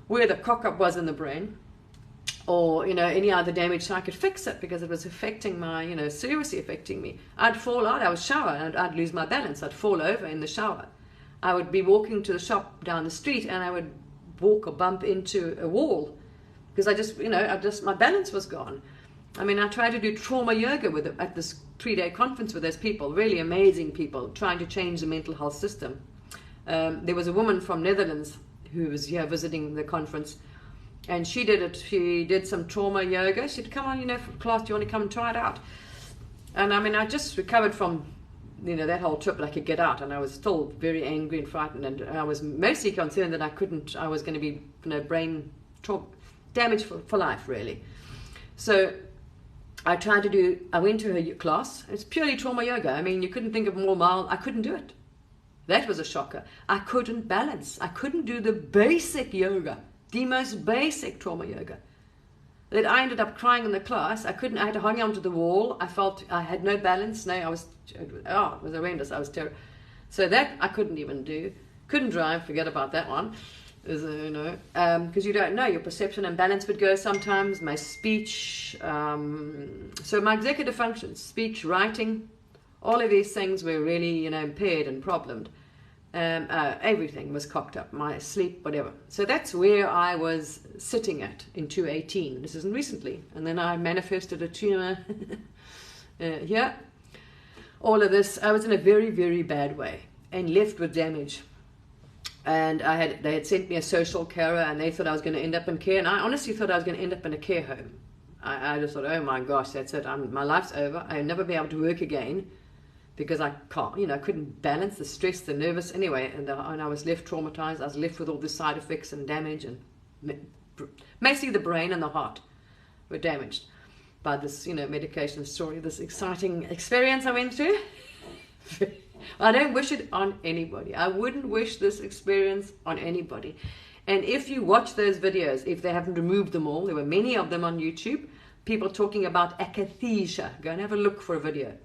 Speaker 1: where the cock-up was in the brain, or, any other damage, so I could fix it, because it was affecting my, seriously affecting me. I'd fall out, I would shower, and I'd lose my balance. I'd fall over in the shower. I would be walking to the shop down the street, and I would walk or bump into a wall, because my balance was gone. I tried to do trauma yoga at this 3-day conference with those people, really amazing people, trying to change the mental health system. There was a woman from Netherlands who was here visiting the conference, and she did it. She did some trauma yoga. She said, come on, for class, do you want to come and try it out? And I just recovered from, that whole trip, but I could get out, and I was still very angry and frightened, and I was mostly concerned that I was going to be, brain damage for life, really. So I went to her class. It's purely trauma yoga. You couldn't think of more mild. I couldn't do it. That was a shocker. I couldn't balance. I couldn't do the basic yoga, the most basic trauma yoga. That I ended up crying in the class. I had to hang onto the wall. I felt I had no balance. It was horrendous. I was terrible. So that I couldn't even do. Couldn't drive. Forget about that one. Because you don't know, your perception and balance would go sometimes, my speech, so my executive functions, speech, writing, all of these things were really, impaired and problemed. Everything was cocked up, my sleep, whatever. So that's where I was sitting at in 2018. This isn't recently. And then I manifested a tumor here. All of this, I was in a very, very bad way and left with damage. And they had sent me a social carer, and they thought I was going to end up in care, and I honestly thought I was going to end up in a care home. I just thought, oh my gosh, that's it, my life's over. I'll never be able to work again, because I can't, I couldn't balance the stress, the nervous, anyway, and I was left traumatized. I was left with all the side effects and damage, and mostly the brain and the heart were damaged by this, medication story, this exciting experience I went through. I don't wish it on anybody. I wouldn't wish this experience on anybody. And if you watch those videos, if they haven't removed them all, there were many of them on YouTube, people talking about akathisia. Go and have a look for a video.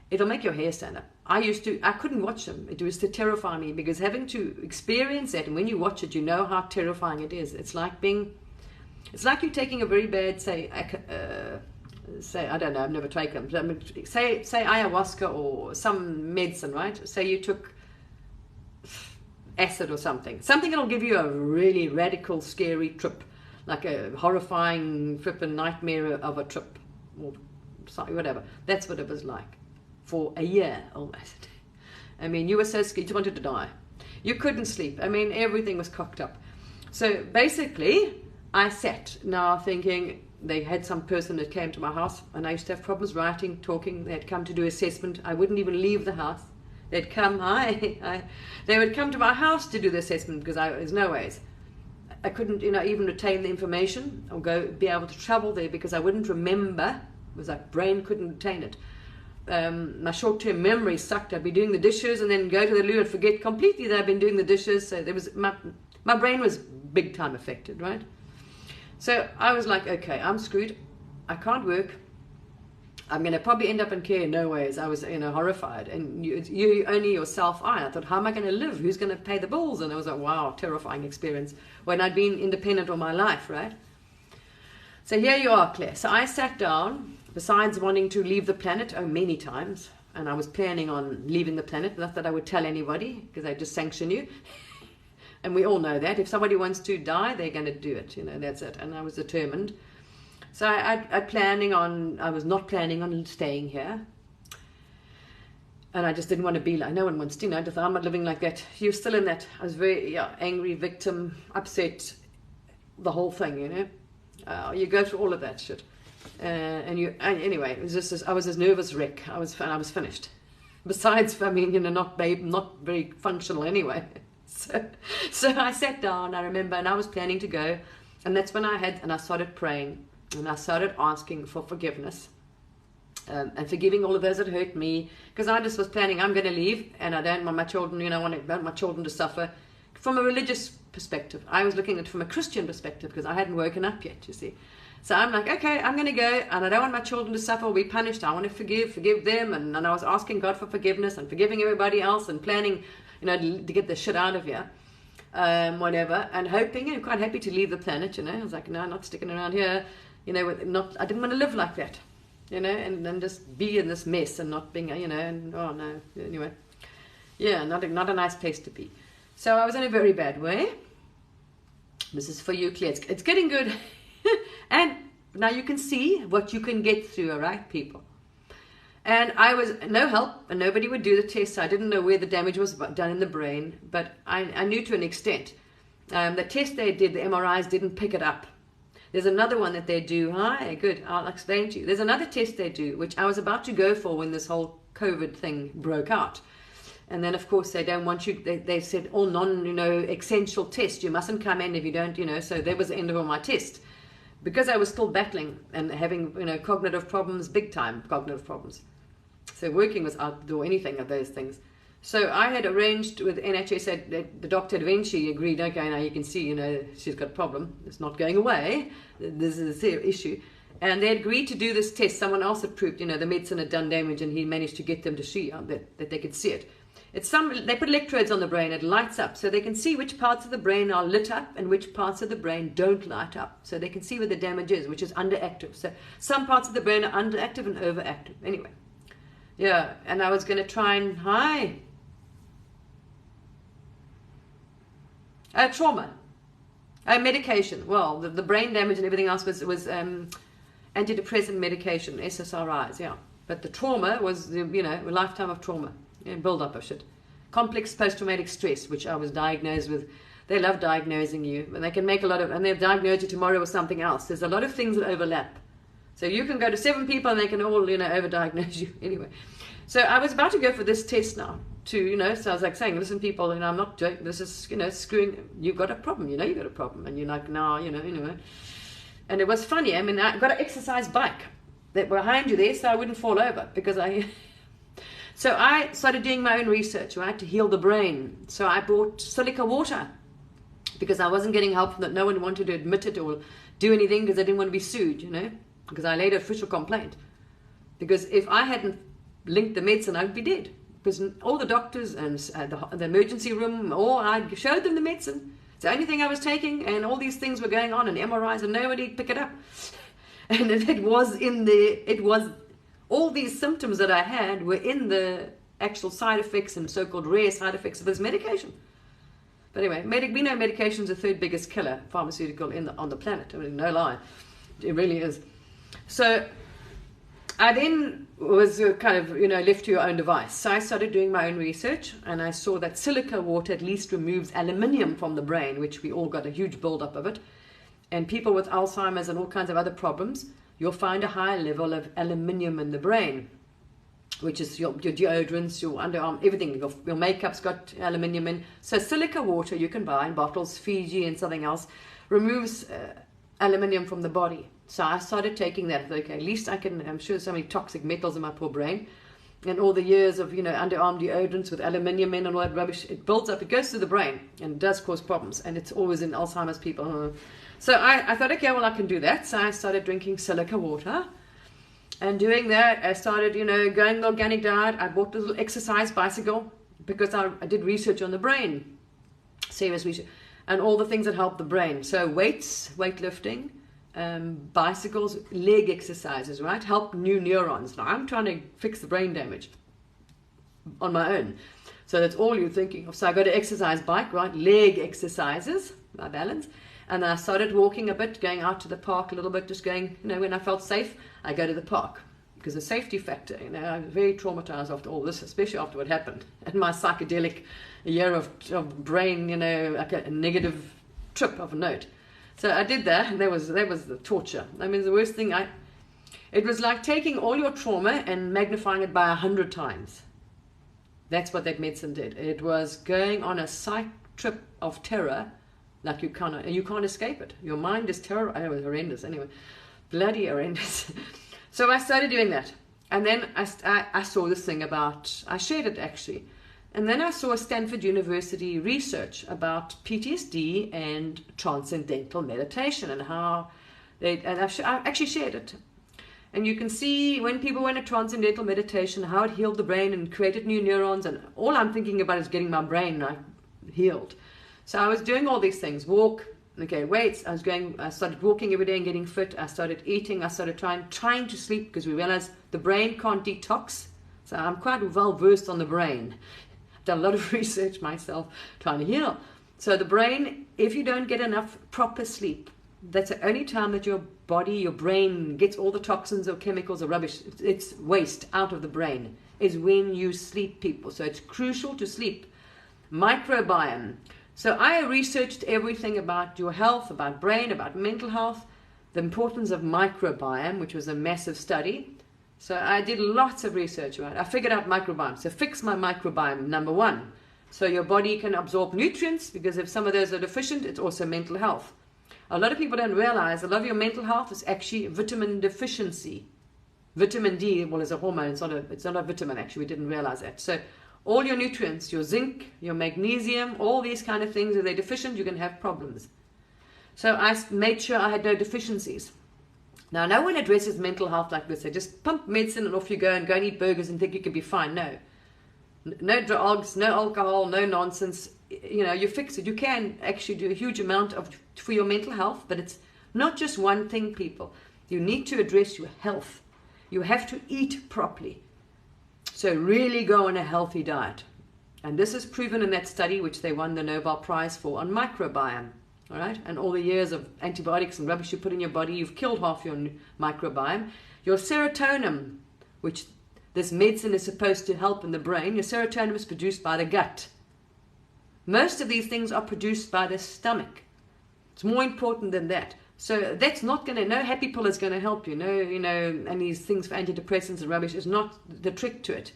Speaker 1: It'll make your hair stand up. I couldn't watch them. It was to terrify me, because having to experience that, and when you watch it, you know how terrifying it is. It's like you're taking a very bad, say, I don't know, I've never taken them. I mean, say ayahuasca or some medicine, right? Say you took acid or something that'll give you a really radical, scary trip, like a horrifying flippin' nightmare of a trip, or sorry, whatever. That's what it was like for a year almost. I mean, you were so scared, you wanted to die. You couldn't sleep. I mean, everything was cocked up. So basically, I sat now thinking, they had some person that came to my house, and I used to have problems writing, talking. They'd come to do assessment. I wouldn't even leave the house. They'd come, they would come to my house to do the assessment, because there's no ways. I couldn't, even retain the information or be able to travel there, because I wouldn't remember. It was like brain couldn't retain it. My short-term memory sucked. I'd be doing the dishes and then go to the loo and forget completely that I'd been doing the dishes. So there was my brain was big time affected, right? So I was like, okay, I'm screwed. I can't work. I'm going to probably end up in care. No ways. I was, horrified. And you only yourself. I thought, how am I going to live? Who's going to pay the bills? And I was like, wow, terrifying experience when I'd been independent all my life, right? So here you are, Claire. So I sat down, besides wanting to leave the planet, many times. And I was planning on leaving the planet. Not that I would tell anybody, because I'd just sanction you. And we all know that. If somebody wants to die, they're going to do it. That's it. And I was determined. So I was not planning on staying here. And I just didn't want to be like, no one wants to, I just thought, I'm not living like that. You're still in that. I was very angry, victim, upset, the whole thing, you go through all of that shit. Anyway, it was just I was this nervous wreck. I was finished. Besides, not very functional anyway. So I sat down, I remember, and I was planning to go, and that's when I started praying, and I started asking for forgiveness, and forgiving all of those that hurt me, because I just was planning, I'm going to leave, and I don't want my children, I want my children to suffer. From a religious perspective, I was looking at it from a Christian perspective, because I hadn't woken up yet, you see. So I'm like, okay, I'm going to go, and I don't want my children to suffer or be punished. I want to forgive them, and I was asking God for forgiveness and forgiving everybody else, and planning, to get the shit out of here, whatever, and hoping, quite happy to leave the planet, I was like, no, I'm not sticking around here, I didn't want to live like that, and just be in this mess and not being, and oh no, anyway, not a nice place to be. So I was in a very bad way. This is for you, Claire. It's getting good, and now you can see what you can get through, all right, people. And I was no help, and nobody would do the test. I didn't know where the damage was done in the brain, but I knew to an extent. The test they did, the MRIs didn't pick it up. There's another one that they do. Hi, good, I'll explain to you. There's another test they do, which I was about to go for when this whole COVID thing broke out. And then, of course, they don't want you, they said all essential tests. You mustn't come in if you don't, so that was the end of all my tests. Because I was still battling and having, cognitive problems, big time cognitive problems. So working was out the door, anything of those things. So I had arranged with NHS, the doctor eventually agreed, okay, now you can see, she's got a problem. It's not going away. This is a serious issue. And they agreed to do this test. Someone else had proved, the medicine had done damage, and he managed to get them to see that they could see it. They put electrodes on the brain, it lights up, so they can see which parts of the brain are lit up and which parts of the brain don't light up. So they can see where the damage is, which is underactive. So some parts of the brain are underactive and overactive. Anyway, and I was going to try and, trauma. Medication. Well, the brain damage and everything else was antidepressant medication, SSRIs, But the trauma was, a lifetime of trauma. Build up of shit. Complex post-traumatic stress, which I was diagnosed with. They love diagnosing you, and they can make and they'll diagnose you tomorrow with something else. There's a lot of things that overlap. So you can go to 7 people and they can all, overdiagnose you. Anyway. So I was about to go for this test now so I was like saying, listen people, I'm not joking, this is, screwing, you've got a problem, you've got a problem. And you're like, no, anyway. And it was funny, I got an exercise bike that behind you there so I wouldn't fall over, because So I started doing my own research, right, to heal the brain. So I bought Silica Water, because I wasn't getting help from that. No one wanted to admit it or do anything, because I didn't want to be sued, because I laid an official complaint. Because if I hadn't linked the medicine, I would be dead. because all the doctors and the emergency room, I showed them the medicine. It's the only thing I was taking, and all these things were going on, and MRIs, and nobody picked it up. And it was in all these symptoms that I had were in the actual side effects and so-called rare side effects of this medication. But anyway, we know medication is the third biggest killer, pharmaceutical, on the planet. I mean, no lie. It really is. So I then was kind of, left to your own device. So I started doing my own research, and I saw that silica water at least removes aluminium from the brain, which we all got a huge buildup of it. And people with Alzheimer's and all kinds of other problems, you'll find a high level of aluminium in the brain, which is your deodorants, your underarm, everything. Your makeup's got aluminium in. So silica water you can buy in bottles, Fiji and something else, removes aluminium from the body. So I started taking that. Okay, at least I'm sure so many toxic metals in my poor brain. And all the years of, underarm deodorants with aluminium in and all that rubbish, it builds up, it goes to the brain and does cause problems. And it's always in Alzheimer's people. So I thought, okay, well, I can do that. So I started drinking silica water. And doing that, I started, going the organic diet. I bought this little exercise bicycle because I did research on the brain, serious research, and all the things that help the brain. So weightlifting, bicycles, leg exercises, right? Help new neurons. Now, I'm trying to fix the brain damage on my own. So that's all you're thinking of. So I got an exercise bike, right? Leg exercises, my balance. And I started walking a bit, going out to the park a little bit, just going, when I felt safe, I go to the park. Because the safety factor, I was very traumatized after all this, especially after what happened. And my psychedelic year of brain, like a negative trip of a note. So I did that, and that was the torture. I mean, the worst thing, it was like taking all your trauma and magnifying it by 100 times. That's what that medicine did. It was going on a psych trip of terror. Like you can't escape it. Your mind is terrible. It was horrendous anyway. Bloody horrendous. So I started doing that. And then I saw this thing I shared it actually. And then I saw Stanford University research about PTSD and transcendental meditation and how I actually shared it. And you can see when people went to transcendental meditation, how it healed the brain and created new neurons. And all I'm thinking about is getting my brain healed. So I was doing all these things, weights, I started walking every day and getting fit, I started eating, I started trying to sleep because we realized the brain can't detox. So I'm quite well versed on the brain. I've done a lot of research myself trying to heal. So the brain, if you don't get enough proper sleep, that's the only time that your body, your brain gets all the toxins or chemicals or rubbish, it's waste out of the brain, is when you sleep, people. So it's crucial to sleep. Microbiome. So I researched everything about your health, about brain, about mental health, the importance of microbiome, which was a massive study. So I did lots of research about it. I figured out microbiome. So fix my microbiome, number one. So your body can absorb nutrients, because if some of those are deficient, it's also mental health. A lot of people don't realize a lot of your mental health is actually vitamin deficiency. Vitamin D, well, is a hormone. It's not a vitamin, actually. We didn't realize that. So all your nutrients, your zinc, your magnesium, all these kind of things, if they're deficient, you can have problems. So I made sure I had no deficiencies. Now, no one addresses mental health like this. They just pump medicine and off you go and eat burgers and think you can be fine. No. No drugs, no alcohol, no nonsense. You fix it. You can actually do a huge amount for your mental health, but it's not just one thing, people. You need to address your health. You have to eat properly. So really go on a healthy diet. And this is proven in that study, which they won the Nobel Prize for, on microbiome. All right? And all the years of antibiotics and rubbish you put in your body, you've killed half your microbiome. Your serotonin, which this medicine is supposed to help in the brain, your serotonin is produced by the gut. Most of these things are produced by the stomach. It's more important than that. So that's not going to, no happy pill is going to help you. No, and these things for antidepressants and rubbish is not the trick to it.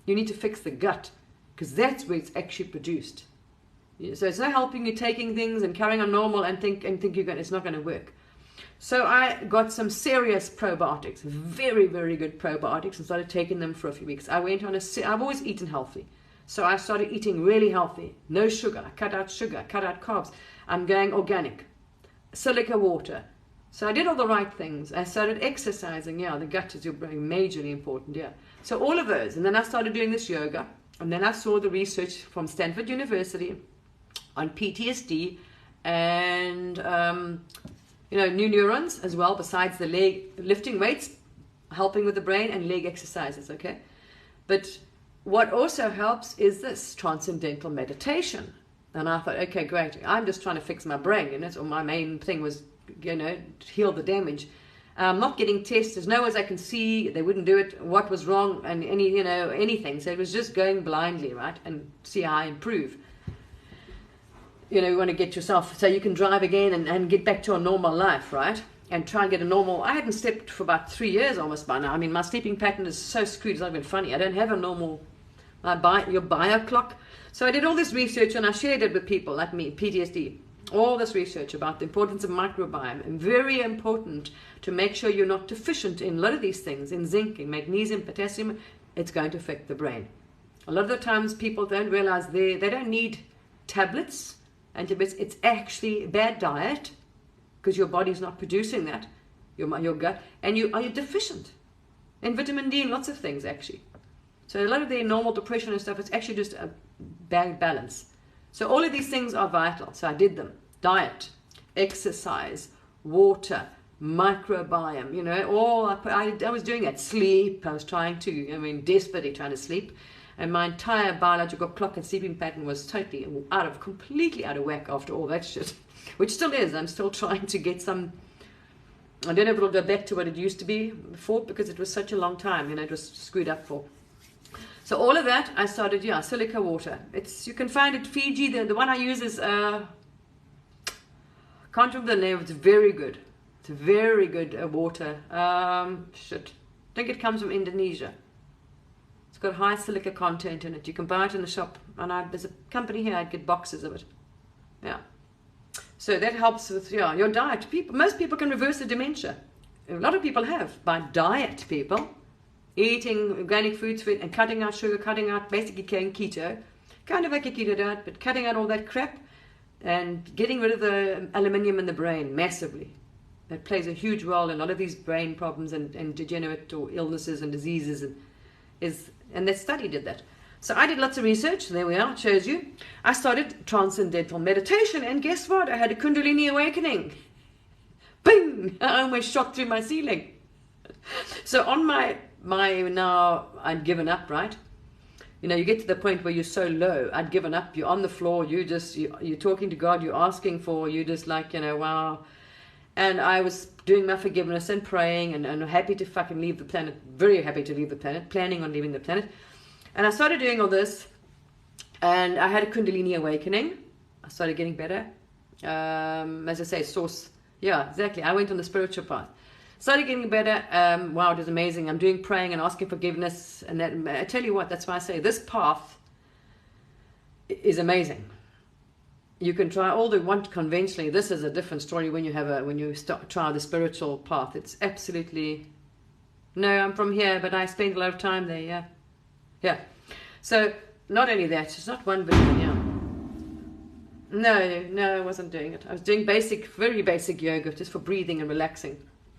Speaker 1: You need to fix the gut, because that's where it's actually produced. So it's not helping you taking things and carrying on normal and think it's not going to work. So I got some serious probiotics, very, very good probiotics, and started taking them for a few weeks. I've always eaten healthy. So I started eating really healthy. No sugar, cut out carbs. I'm going organic. Silica water. So I did all the right things. I started exercising. The gut is your brain, majorly important. So all of those. And then I started doing this yoga. And then I saw the research from Stanford University on PTSD and, new neurons as well, besides the leg, lifting weights, helping with the brain, and leg exercises, okay? But what also helps is this transcendental meditation. And I thought, okay, great. I'm just trying to fix my brain, so my main thing was, heal the damage. Not getting tests. There's no ways I can see. They wouldn't do it. What was wrong and anything. So it was just going blindly, right? And see how I improve. You want to get yourself so you can drive again and get back to a normal life, right? And try and get a normal. I hadn't slept for about 3 years almost by now. I mean, my sleeping pattern is so screwed. It's not even funny. I don't have a normal your bio clock. So I did all this research and I shared it with people like me, PTSD. All this research about the importance of microbiome, and very important to make sure you're not deficient in a lot of these things, in zinc, in magnesium, potassium. It's going to affect the brain. A lot of the times people don't realize they don't need tablets, antibiotics. It's actually bad diet because your body's not producing that, your gut, and you're deficient in vitamin D and lots of things actually. So a lot of their normal depression and stuff, it's actually just a bad balance. So all of these things are vital. So I did them. Diet, exercise, water, microbiome, all I was doing that. Sleep, I was trying to, desperately trying to sleep. And my entire biological clock and sleeping pattern was totally completely out of whack after all that shit. Which still is. I'm still trying to get some, I don't know if it'll go back to what it used to be before because it was such a long time, it was screwed up for. So all of that, I started, Silica Water. You can find it, Fiji, the one I use is, can't remember the name, it's very good. It's a very good water. I think it comes from Indonesia. It's got high silica content in it. You can buy it in the shop. And there's a company here, I'd get boxes of it. Yeah. So that helps with, your diet. Most people can reverse the dementia. A lot of people have, by diet, people. Eating organic foods and cutting out sugar, cutting out, basically going keto, kind of like a keto diet, but cutting out all that crap and getting rid of the aluminium in the brain massively. That plays a huge role in a lot of these brain problems and degenerate or illnesses and diseases, and that study did that. So I did lots of research. There we are, it shows you. I started transcendental meditation, and guess what? I had a Kundalini awakening. Bing! I almost shot through my ceiling. So on my now I'd given up, right? You get to the point where you're so low. I'd given up. You're on the floor. You're talking to God. You're asking for. You're just like, wow. And I was doing my forgiveness and praying and happy to fucking leave the planet. Very happy to leave the planet. Planning on leaving the planet. And I started doing all this. And I had a Kundalini awakening. I started getting better. As I say, source. Yeah, exactly. I went on the spiritual path. Started getting better. Wow, it was amazing. I'm doing praying and asking forgiveness, and that. I tell you what, that's why I say this path is amazing. You can try all the one conventionally. This is a different story when you try the spiritual path. It's absolutely. No, I'm from here, but I spent a lot of time there. Yeah. So not only that, it's not one vitamin. No, I wasn't doing it. I was doing very basic yoga, just for breathing and relaxing.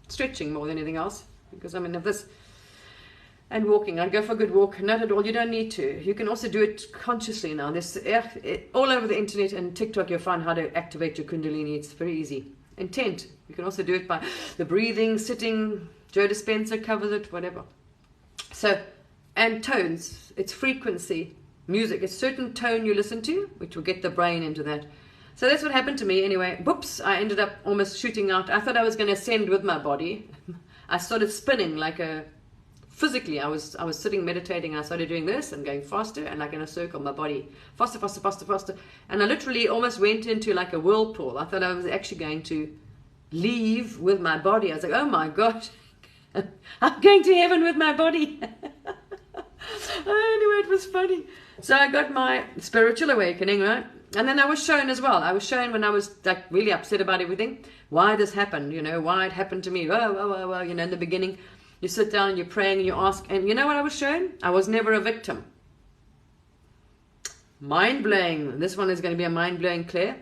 Speaker 1: Stretching more than anything else, because of this, and walking. I'd go for a good walk. Not at all. You don't need to. You can also do it consciously now. There's all over the internet and TikTok. You'll find how to activate your Kundalini. It's very easy. Intent. You can also do it by the breathing, sitting. Joe Dispenza covers it. Whatever. So, and tones. It's frequency, music. It's certain tone you listen to, which will get the brain into that. So that's what happened to me anyway. Whoops, I ended up almost shooting out. I thought I was going to ascend with my body. I started spinning physically. I was sitting meditating. I started doing this and going faster and like in a circle, my body faster. And I literally almost went into like a whirlpool. I thought I was actually going to leave with my body. I was like, oh my God, I'm going to heaven with my body. Anyway, it was funny. So I got my spiritual awakening, right? And then I was shown as well. I was shown when I was like really upset about everything, why this happened, why it happened to me. Well, in the beginning, you sit down and you're praying and you ask, and you know what I was shown? I was never a victim. Mind-blowing. This one is going to be a mind-blowing, Claire.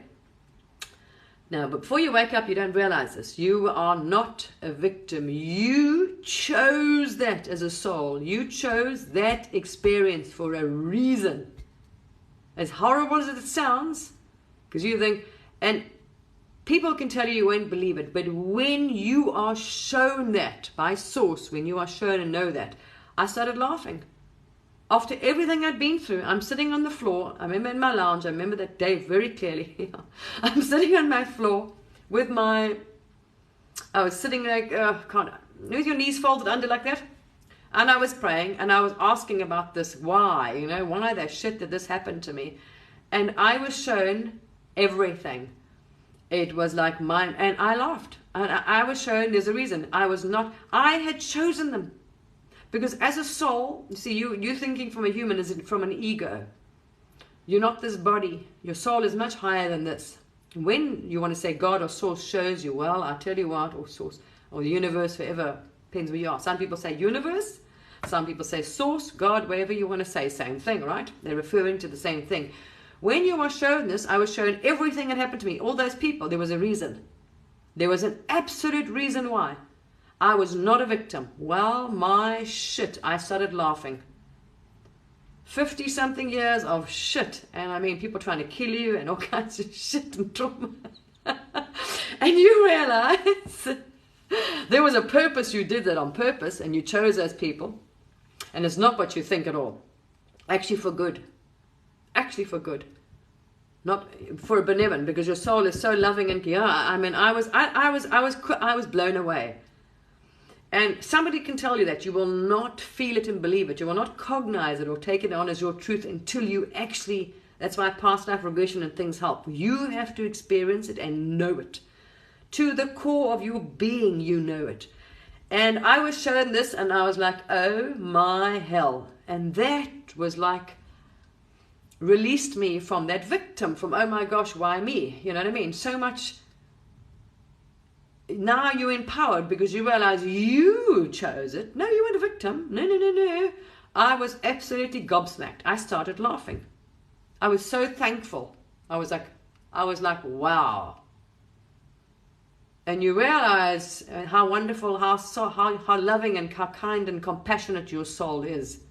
Speaker 1: Now, before you wake up, you don't realize this. You are not a victim. You chose that as a soul. You chose that experience for a reason. As horrible as it sounds, because you think, and people can tell you won't believe it, but when you are shown that by source, when you are shown and know that, I started laughing. After everything I'd been through, I'm sitting on the floor. I remember in my lounge, I remember that day very clearly. I'm sitting on my floor with I was sitting like, with your knees folded under like that. And I was praying and I was asking about this, why, why the shit did this happen to me? And I was shown everything. It was like mine, and I laughed. And I was shown there's a reason. I had chosen them. Because as a soul, you see, you're thinking from a human as from an ego. You're not this body. Your soul is much higher than this. When you want to say God or source shows you, well, I tell you what, or source, or the universe, wherever, depends where you are. Some people say universe, some people say source, God, wherever you want to say, same thing, right? They're referring to the same thing. When you are shown this, I was shown everything that happened to me, all those people, there was a reason. There was an absolute reason why. I was not a victim. Well, my shit, I started laughing. 50-something years of shit. And I mean, people trying to kill you and all kinds of shit and trauma. And you realize there was a purpose. You did that on purpose and you chose those people. And it's not what you think at all. Actually for good. Actually for good. Not for a benevolent, because your soul is so loving and I mean, I was blown away. And somebody can tell you that. You will not feel it and believe it. You will not cognize it or take it on as your truth until you actually, that's why past life regression and things help. You have to experience it and know it. To the core of your being, you know it. And I was shown this and I was like, oh my hell. And that was like, released me from that victim, from, oh my gosh, why me? You know what I mean? So much. Now you're empowered because you realize you chose it. No, you weren't a victim. No. I was absolutely gobsmacked. I started laughing. I was so thankful. I was like, wow. And you realize how wonderful, how loving and how kind and compassionate your soul is.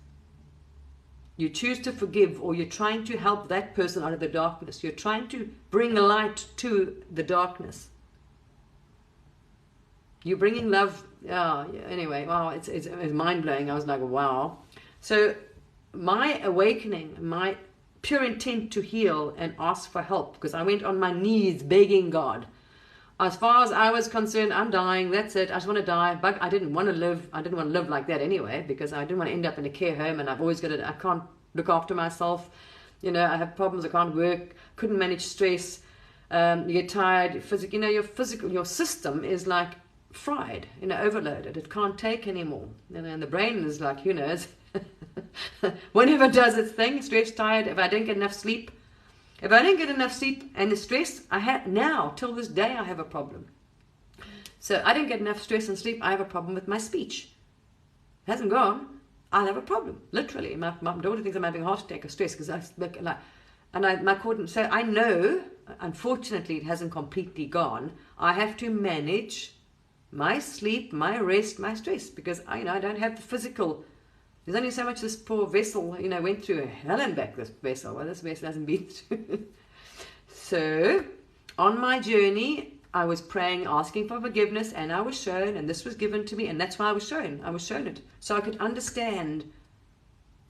Speaker 1: You choose to forgive, or you're trying to help that person out of the darkness. You're trying to bring light to the darkness. You're bringing love. Anyway, wow, it's mind-blowing. I was like, wow. So my awakening, my pure intent to heal and ask for help, because I went on my knees begging God. As far as I was concerned, I'm dying. That's it. I just want to die. But I didn't want to live. I didn't want to live like that anyway, because I didn't want to end up in a care home. And I've always got I can't look after myself. I have problems. I can't work. Couldn't manage stress. You get tired. Your system is like fried, overloaded. It can't take anymore. And the brain is like, who knows? Whenever it does its thing, stressed, tired. If I don't get enough sleep. If I don't get enough sleep and the stress, now, till this day, I have a problem. So I don't get enough stress and sleep, I have a problem with my speech. It hasn't gone, I'll have a problem, literally. My daughter thinks I'm having a heart attack or stress because I speak like, so I know, unfortunately, it hasn't completely gone. I have to manage my sleep, my rest, my stress, because I don't have the physical. There's only so much this poor vessel, went through hell and back, this vessel. Well, this vessel hasn't been through. So, on my journey, I was praying, asking for forgiveness, and I was shown, and this was given to me, and that's why I was shown. I was shown it. So I could understand,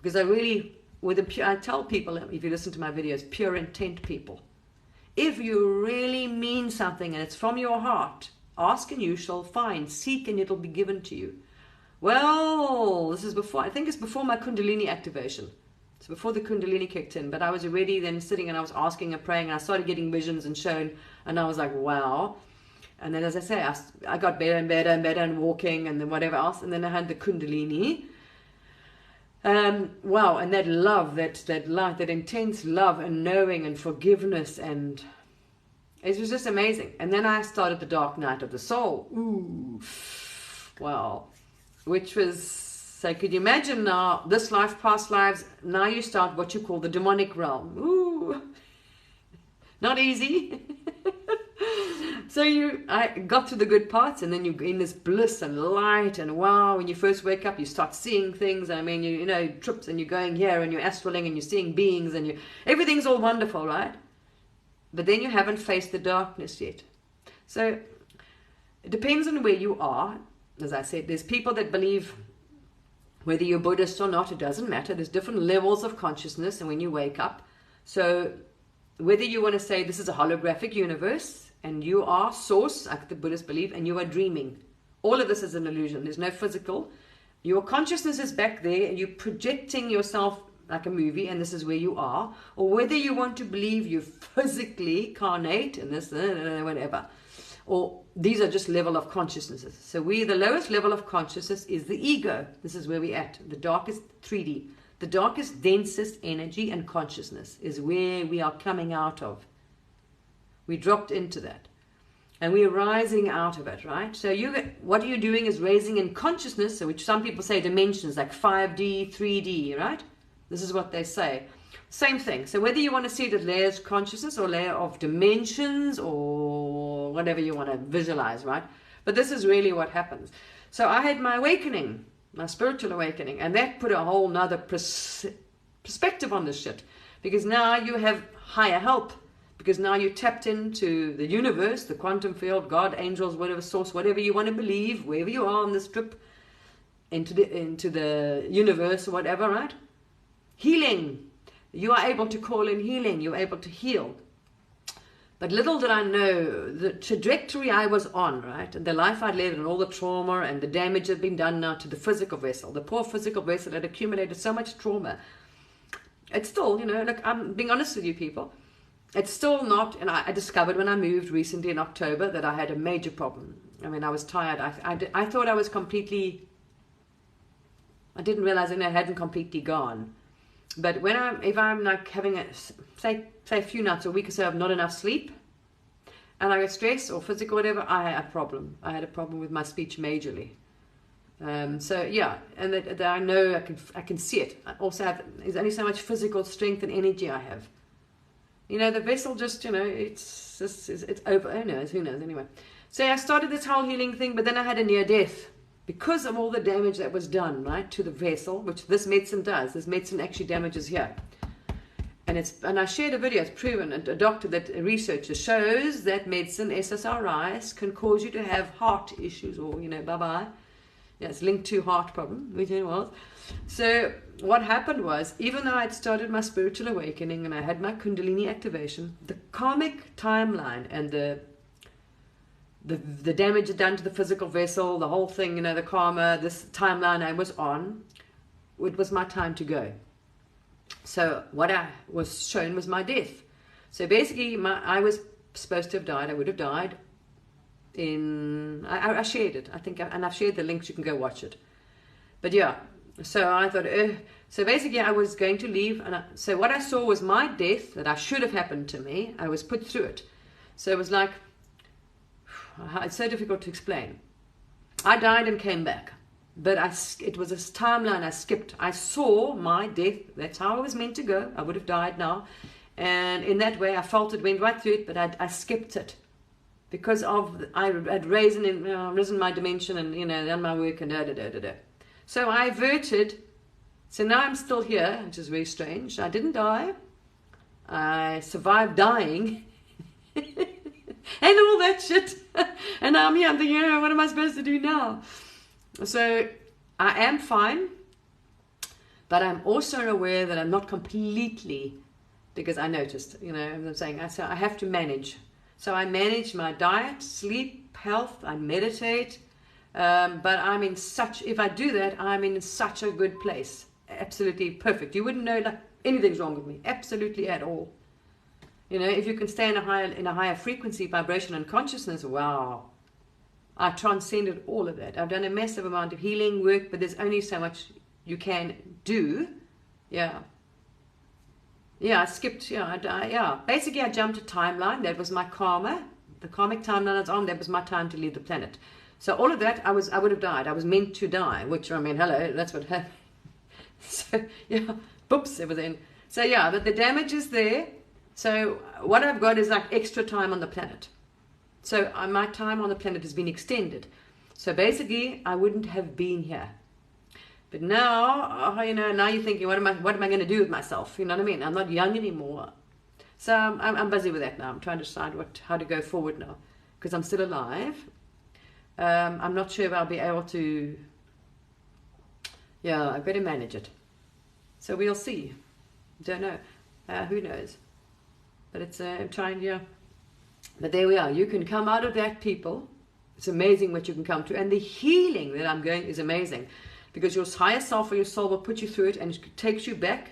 Speaker 1: because I tell people, if you listen to my videos, pure intent people. If you really mean something, and it's from your heart, ask and you shall find, seek and it'll be given to you. Well, this is before, I think it's before my Kundalini activation. It's before the Kundalini kicked in, but I was already then sitting and I was asking and praying and I started getting visions and shown, and I was like, wow. And then, as I say, I got better and better and better and walking and then whatever else, and then I had the Kundalini. Wow, and that love, that light, that intense love and knowing and forgiveness, and it was just amazing. And then I started the dark night of the soul. Ooh, wow. Which was, so could you imagine now, this life, past lives, now you start what you call the demonic realm. Ooh, not easy. So I got to the good parts, and then you're in this bliss and light and wow. When you first wake up, you start seeing things. I mean, you know, trips, and you're going here, and you're astraling, and you're seeing beings, and everything's all wonderful, right? But then you haven't faced the darkness yet. So it depends on where you are. As I said, there's people that believe whether you're Buddhist or not, it doesn't matter. There's different levels of consciousness, and when you wake up, so whether you want to say this is a holographic universe and you are source, like the Buddhists believe, and you are dreaming, all of this is an illusion. There's no physical. Your consciousness is back there, and you're projecting yourself like a movie, and this is where you are. Or whether you want to believe you physically carnate and this, whatever. Or these are just level of consciousnesses. So the lowest level of consciousness is the ego. This is where we're at. The darkest 3D. The darkest, densest energy and consciousness is where we are coming out of. We dropped into that. And we're rising out of it, right? So what you're doing is raising in consciousness, which some people say dimensions, like 5D, 3D, right? This is what they say. Same thing. So whether you want to see it as layers of consciousness or layer of dimensions or whatever you want to visualize, right? But this is really what happens. So I had my awakening, my spiritual awakening, and that put a whole nother perspective on this shit. Because now you have higher help. Because now you tapped into the universe, the quantum field, God, angels, whatever source, whatever you want to believe, wherever you are on this trip, into the universe or whatever, right? Healing. You are able to call in healing. You're able to heal. But little did I know the trajectory I was on, right? And the life I'd led and all the trauma and the damage that had been done now to the physical vessel. The poor physical vessel had accumulated so much trauma. It's still, look, I'm being honest with you people. It's still not, and I discovered when I moved recently in October that I had a major problem. I mean, I was tired. I thought I was completely, I didn't realize I hadn't completely gone. But if I'm like having say a few nights a week or so of not enough sleep, and I get stressed or physical whatever, I had a problem. I had a problem with my speech majorly. So yeah, and that I know I can see it. I also there's only so much physical strength and energy I have. The vessel just, it's over. Who knows anyway. So I started this whole healing thing, but then I had a near death. Because of all the damage that was done, right, to the vessel, which this medicine does. This medicine actually damages here. And I shared a video, it's proven, a doctor that a researcher shows that medicine, SSRIs, can cause you to have heart issues or, bye-bye. Yeah, it's linked to heart problem, which it was. So what happened was, even though I'd started my spiritual awakening and I had my Kundalini activation, the karmic timeline and the damage done to the physical vessel, the whole thing, the karma, this timeline I was on, it was my time to go. So what I was shown was my death. So basically, I was supposed to have died. I would have died I shared it, I think, and I've shared the links. You can go watch it. But yeah, so I thought, so basically I was going to leave. So what I saw was my death that I should have happened to me. I was put through it. So it was like, it's so difficult to explain. I died and came back, but it was a timeline I skipped. I saw my death. That's how I was meant to go. I would have died now, and in that way I felt it, went right through it, but I skipped it because I had risen my dimension and done my work and da. So I averted. So now I'm still here, which is very strange. I didn't die. I survived dying. And all that shit. And I'm here, I'm thinking, what am I supposed to do now? So I am fine, but I'm also aware that I'm not completely, because I noticed, I'm saying, so I have to manage. So I manage my diet, sleep, health, I meditate, but I'm in if I do that, I'm in such a good place. Absolutely perfect. You wouldn't know like anything's wrong with me, absolutely at all. If you can stay in a higher frequency, vibration, and consciousness, wow. I transcended all of that. I've done a massive amount of healing work, but there's only so much you can do. Yeah. Yeah, I skipped, Basically, I jumped a timeline. That was my karma. The karmic timeline I was on, that was my time to leave the planet. So all of that, I would have died. I was meant to die, which, hello, that's what happened. So, yeah, boops, it was in. So, yeah, but the damage is there. So what I've got is like extra time on the planet. So my time on the planet has been extended. So basically, I wouldn't have been here. But now, now you're thinking, what am I going to do with myself? You know what I mean? I'm not young anymore. So I'm busy with that now. I'm trying to decide how to go forward now, because I'm still alive. I'm not sure if I'll be able to. Yeah, I've got to manage it. So we'll see. Don't know. Who knows? But it's trying, yeah. But there we are. You can come out of that, people. It's amazing what you can come to. And the healing that I'm going is amazing. Because your higher self or your soul will put you through it and it takes you back.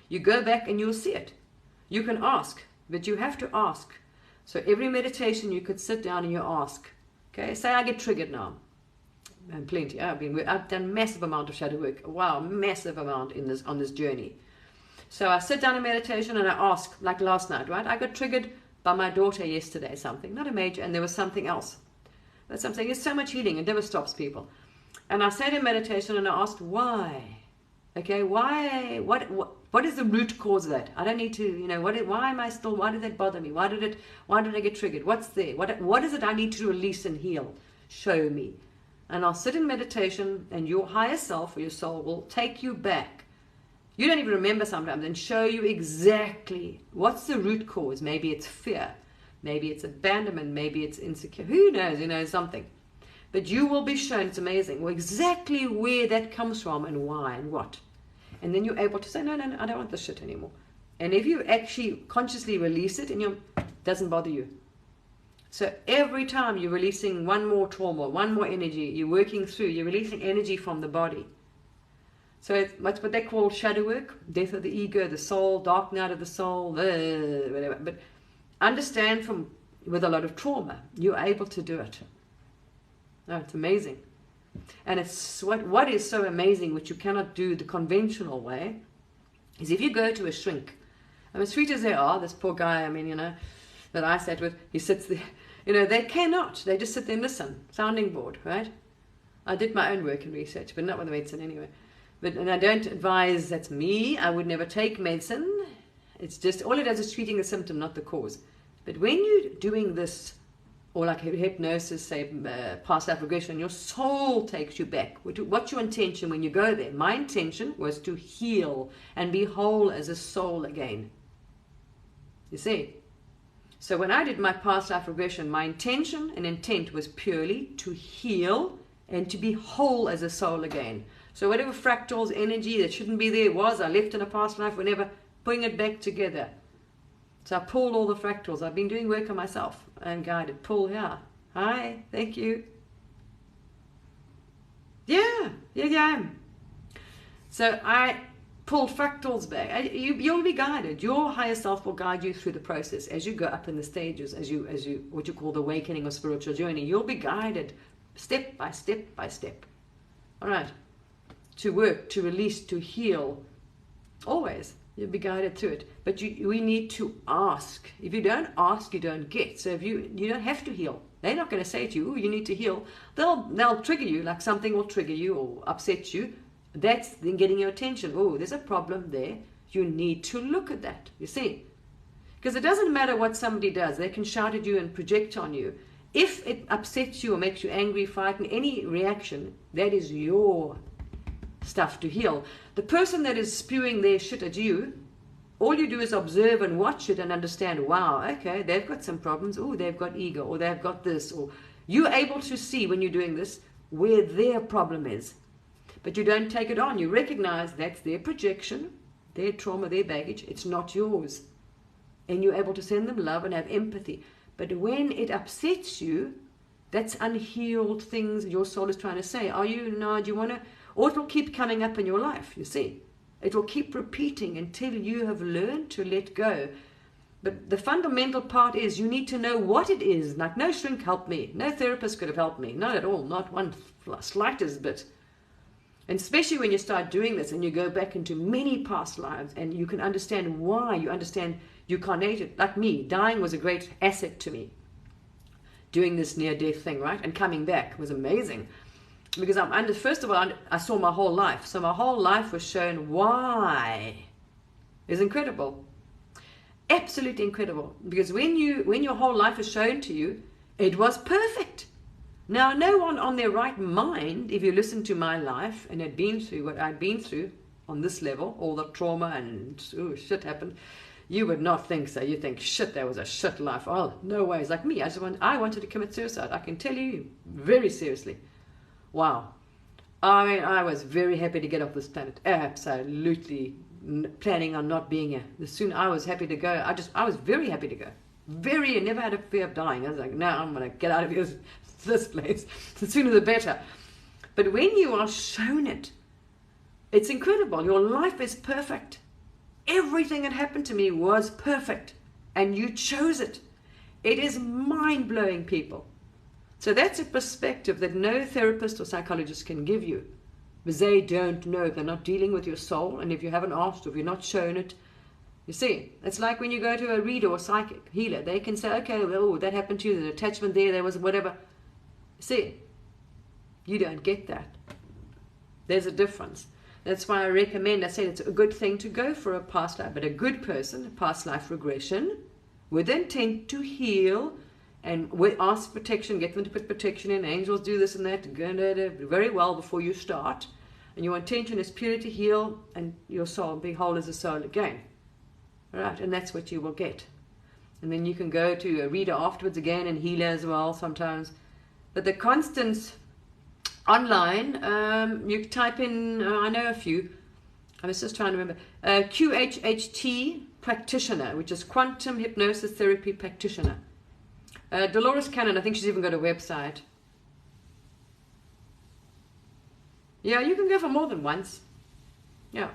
Speaker 1: You go back and you'll see it. You can ask, but you have to ask. So every meditation you could sit down and you ask. Okay, say I get triggered now. And plenty. I've done massive amount of shadow work. Wow, massive amount on this journey. So I sit down in meditation and I ask, like last night, right? I got triggered by my daughter yesterday, something, not a major, and there was something else. That's something. There's so much healing. It never stops, people. And I sat in meditation and I asked why. Okay, why? What is the root cause of that? I don't need to, why am I still? Why did that bother me? Why did I get triggered? What's there? What is it I need to release and heal? Show me. And I'll sit in meditation, and your higher self or your soul will take you back. You don't even remember sometimes, and show you exactly what's the root cause. Maybe it's fear. Maybe it's abandonment. Maybe it's insecure. Who knows? Something. But you will be shown, it's amazing, exactly where that comes from and why and what. And then you're able to say, no, I don't want this shit anymore. And if you actually consciously release it, it doesn't bother you. So every time you're releasing one more trauma, one more energy, you're working through, you're releasing energy from the body. So it's what they call shadow work, death of the ego, the soul, dark night of the soul, whatever. But understand with a lot of trauma, you're able to do it. Oh, it's amazing. And it's what is so amazing, which you cannot do the conventional way, is if you go to a shrink. As sweet as they are, this poor guy, that I sat with, he sits there, they cannot. They just sit there and listen. Sounding board, right? I did my own work and research, but not with the medicine anyway. And I don't advise, that's me. I would never take medicine. It's just, all it does is treating the symptom, not the cause. But when you're doing this, or like hypnosis, say past life regression, your soul takes you back. What's your intention when you go there? My intention was to heal and be whole as a soul again. You see? So when I did my past life regression, my intention and intent was purely to heal and to be whole as a soul again. So whatever fractals, energy that shouldn't be there was, I left in a past life, whenever, bring it back together. So I pulled all the fractals. I've been doing work on myself and guided. Pull here. Hi, thank you. Yeah, I am. So I pulled fractals back. You'll be guided. Your higher self will guide you through the process as you go up in the stages, as you what you call the awakening or spiritual journey. You'll be guided step by step by step. All right. To work, to release, to heal. Always. You'll be guided through it. But we need to ask. If you don't ask, you don't get. So if you don't have to heal. They're not going to say to you, you need to heal. They'll trigger you, like something will trigger you or upset you. That's then getting your attention. Oh, there's a problem there. You need to look at that, you see. Because it doesn't matter what somebody does. They can shout at you and project on you. If it upsets you or makes you angry, frightened, any reaction, that is your stuff to heal. The person that is spewing their shit at you, all you do is observe and watch it and understand, wow, okay, they've got some problems. Oh, they've got ego, or they've got this, or you're able to see when you're doing this where their problem is. But you don't take it on. You recognize that's their projection, their trauma, their baggage. It's not yours. And you're able to send them love and have empathy. But when it upsets you, that's unhealed things your soul is trying to say. Do you want to? Or it will keep coming up in your life, you see. It will keep repeating until you have learned to let go. But the fundamental part is you need to know what it is. Like, no shrink helped me. No therapist could have helped me. Not at all. Not one slightest bit. And especially when you start doing this and you go back into many past lives and you can understand why. You understand you carnated. Like me, dying was a great asset to me. Doing this near-death thing, right? And coming back was amazing. Because first of all, I saw my whole life. So my whole life was shown why. It's incredible. Absolutely incredible. Because when your whole life is shown to you, It was perfect. Now, no one on their right mind, if you listen to my life and had been through what I'd been through on this level, all the trauma and shit happened, you would not think so. You think, shit, that was a shit life. Oh, no way. It's like me. I wanted to commit suicide. I can tell you very seriously. Wow. I mean, I was very happy to get off this planet. Absolutely planning on not being here. The sooner I was happy to go, I was very happy to go. I never had a fear of dying. I was like, no, I'm going to get out of here, this place. The sooner the better. But when you are shown it, it's incredible. Your life is perfect. Everything that happened to me was perfect. And you chose it. It is mind-blowing, people. So that's a perspective that no therapist or psychologist can give you. Because they don't know. They're not dealing with your soul. And if you haven't asked or if you're not shown it, you see, it's like when you go to a reader or psychic healer. They can say, okay, well, that happened to you. There's an attachment there was whatever. See, you don't get that. There's a difference. That's why I recommend, I said it's a good thing to go for a past life, but a good person, a past life regression, with intent to heal, and ask protection, get them to put protection in, angels do this and that, go very well before you start. And your intention is purely to heal and your soul, be whole as a soul again. Right, and that's what you will get. And then you can go to a reader afterwards again and healer as well sometimes. But the constants online, you type in, I know a few, I was just trying to remember, QHHT practitioner, which is Quantum Hypnosis Therapy Practitioner. Dolores Cannon, I think she's even got a website. Yeah, you can go for more than once. Yeah.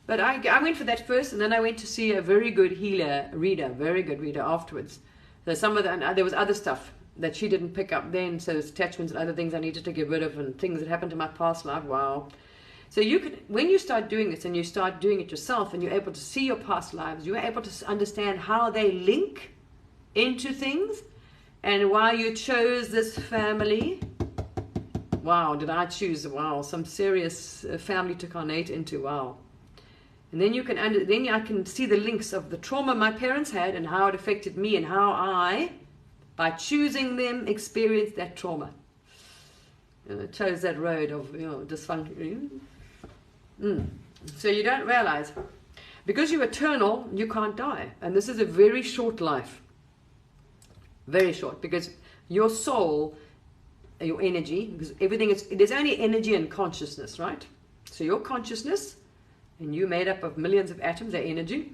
Speaker 1: But I went for that first, and then I went to see a very good very good reader afterwards. So there was other stuff that she didn't pick up then, so there's attachments and other things I needed to get rid of and things that happened to my past life. Wow. So you can, when you start doing this and you start doing it yourself and you're able to see your past lives, you're able to understand how they link into things and why you chose this family. Wow, did I choose? Wow, some serious family to carnate into. Wow. And then you can then I can see the links of the trauma my parents had and how it affected me and how I, by choosing them, experienced that trauma. Chose that road of dysfunction. So you don't realize, because you're eternal, you can't die, and this is a very short life. Very short, because your soul, your energy, because there's only energy and consciousness, right? So your consciousness. And you're made up of millions of atoms, that energy.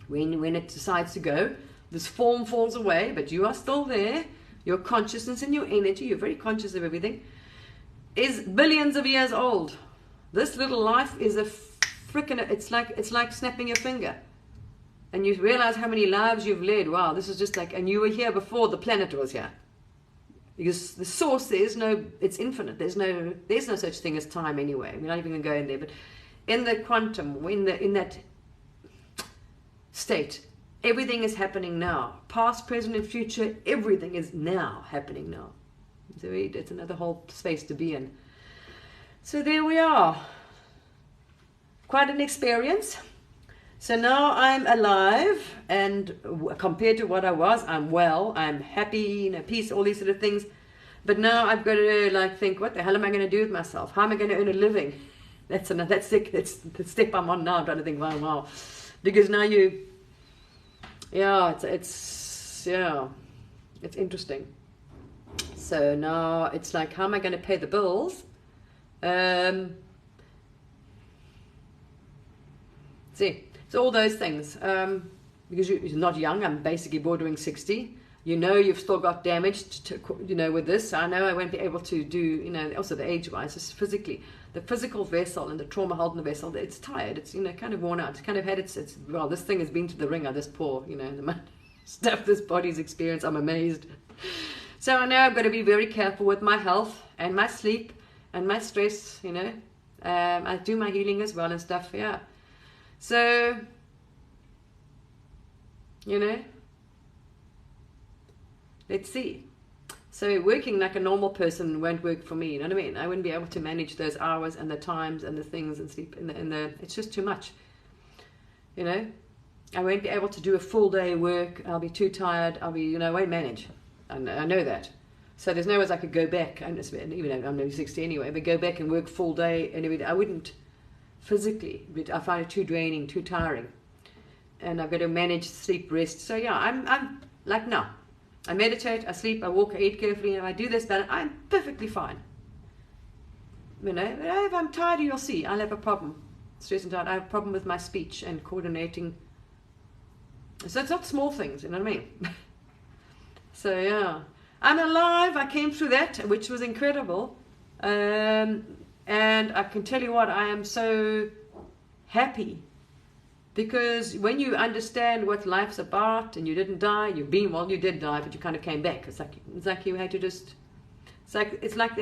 Speaker 1: When it decides to go, this form falls away, but you are still there. Your consciousness and your energy, you're very conscious of everything, is billions of years old. This little life is a freaking, it's like snapping your finger. And you realize how many lives you've led. Wow, this is just like, and you were here before the planet was here. Because the source, it's infinite. There's no such thing as time anyway. We're not even going to go in there, but in the quantum, in that state, everything is happening now. Past, present, and future, everything is now happening now. So it's another whole space to be in. So there we are. Quite an experience. So now I'm alive, and compared to what I was, I'm well, I'm happy, peace, all these sort of things. But now I've got to think, what the hell am I going to do with myself? How am I going to earn a living? That's the step I'm on now. I'm trying to think, wow. Because now it's interesting. So now it's like, how am I going to pay the bills? See, so all those things. Because you're not young, I'm basically bordering 60. You've still got damage with this. I know I won't be able to do, also the age-wise, just physically. The physical vessel and the trauma holding the vessel, it's tired. It's, kind of worn out. It's kind of had this thing has been to the ringer, this poor, the stuff this body's experienced. I'm amazed. So I know I've got to be very careful with my health and my sleep and my stress, I do my healing as well and stuff, yeah. So, let's see. So working like a normal person won't work for me, you know what I mean? I wouldn't be able to manage those hours and the times and the things and sleep it's just too much, I won't be able to do a full day work. I'll be too tired. I won't manage. And I know that. So there's no ways I could go back, and even though I'm nearly 60 anyway, but go back and work full day and everything. I wouldn't physically, but I find it too draining, too tiring. And I've got to manage sleep, rest. So yeah, I'm like now. I meditate, I sleep, I walk, I eat carefully, and I do this, but I'm perfectly fine. You know, if I'm tired, you'll see, I'll have a problem. Stress and tired, I have a problem with my speech and coordinating. So it's not small things, you know what I mean? So yeah, I'm alive. I came through that, which was incredible. And I can tell you what, I am so happy. Because when you understand what life's about and you didn't die, you did die, but you kind of came back. It's like you had to just, it's like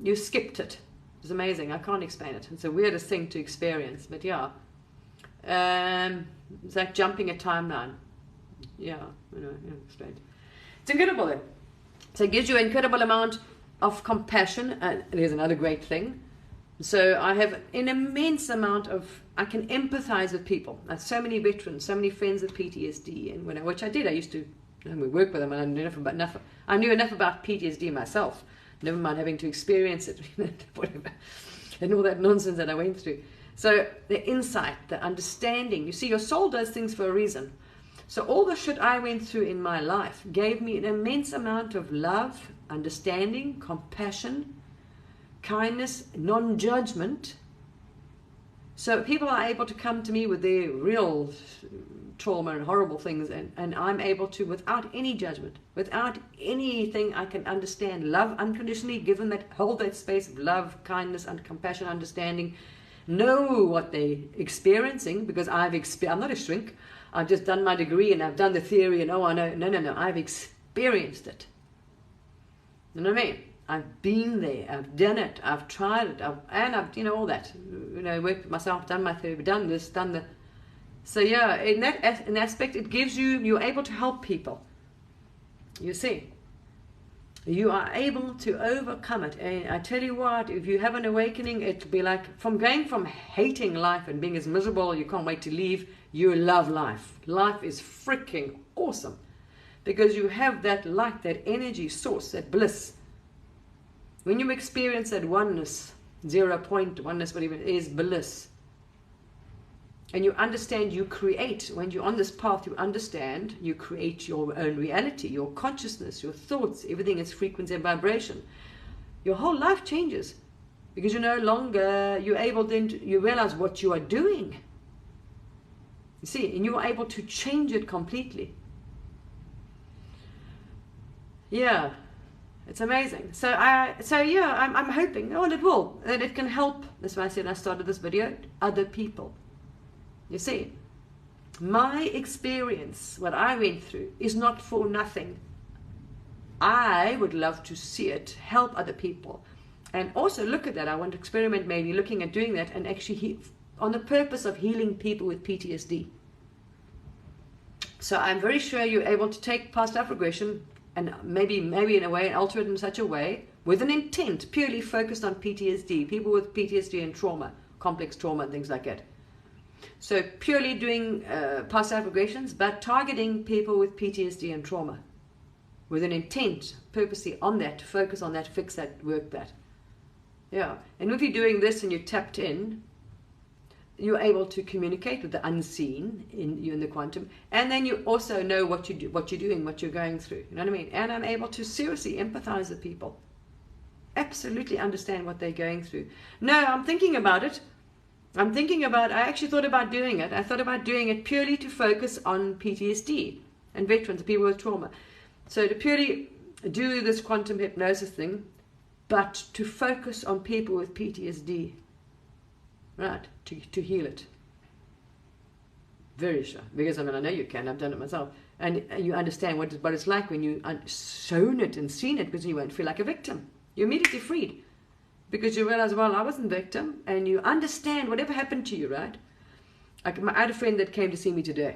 Speaker 1: you skipped it. It's amazing. I can't explain it. It's the weirdest thing to experience, but yeah. It's like jumping a timeline. Yeah, explain. It's incredible though. So it gives you an incredible amount of compassion. And there's another great thing. So I have an immense amount of, I can empathize with people. I have so many veterans, so many friends with PTSD, and which I did. I used to work with them, and I knew enough about PTSD myself. Never mind having to experience it, whatever, and all that nonsense that I went through. So the insight, the understanding. You see, your soul does things for a reason. So all the shit I went through in my life gave me an immense amount of love, understanding, compassion, kindness, non-judgment. So people are able to come to me with their real trauma and horrible things, and I'm able to, without any judgment, without anything, I can understand, love unconditionally, give them that, hold that space of love, kindness, and compassion, understanding, know what they're experiencing, because I'm not a shrink. I've just done my degree and I've done the theory and I know. No, I've experienced it. You know what I mean? I've been there, I've done it, I've tried it, I've all that. Worked with myself, done my theory, done this, done that. So yeah, in that aspect, it gives you're able to help people. You see, you are able to overcome it. And I tell you what, if you have an awakening, it'll be like going from hating life and being as miserable, you can't wait to leave, you love life. Life is freaking awesome because you have that light, that energy source, that bliss. When you experience that oneness, 0 point oneness, whatever it is, bliss, and you understand, you create, when you're on this path, you understand, you create your own reality, your consciousness, your thoughts, everything is frequency and vibration. Your whole life changes because you're no longer, you're able then, you realize what you are doing. You see, and you are able to change it completely. Yeah. It's amazing. So I'm hoping, and it will, that it can help. That's why I said I started this video, other people. You see, my experience, what I went through, is not for nothing. I would love to see it help other people. And also look at that. I want to experiment maybe looking at doing that and actually on the purpose of healing people with PTSD. So I'm very sure you're able to take past life regression and maybe in a way, alter it in such a way, with an intent, purely focused on PTSD, people with PTSD and trauma, complex trauma and things like that. So purely doing past life regressions, but targeting people with PTSD and trauma, with an intent, purposely on that, to focus on that, fix that, work that. Yeah, and if you're doing this and you're tapped in, you're able to communicate with the unseen in the quantum, and then you also know what you're doing, what you're going through. You know what I mean? And I'm able to seriously empathize with people, absolutely understand what they're going through. No, I'm thinking about it. I actually thought about doing it. I thought about doing it purely to focus on PTSD and veterans, people with trauma. So to purely do this quantum hypnosis thing, but to focus on people with PTSD. Right, to heal it. Very sure. Because I know you can. I've done it myself. And you understand what it's like when you've shown it and seen it, because you won't feel like a victim. You're immediately freed. Because you realize, well, I wasn't a victim. And you understand whatever happened to you, right? I had a friend that came to see me today.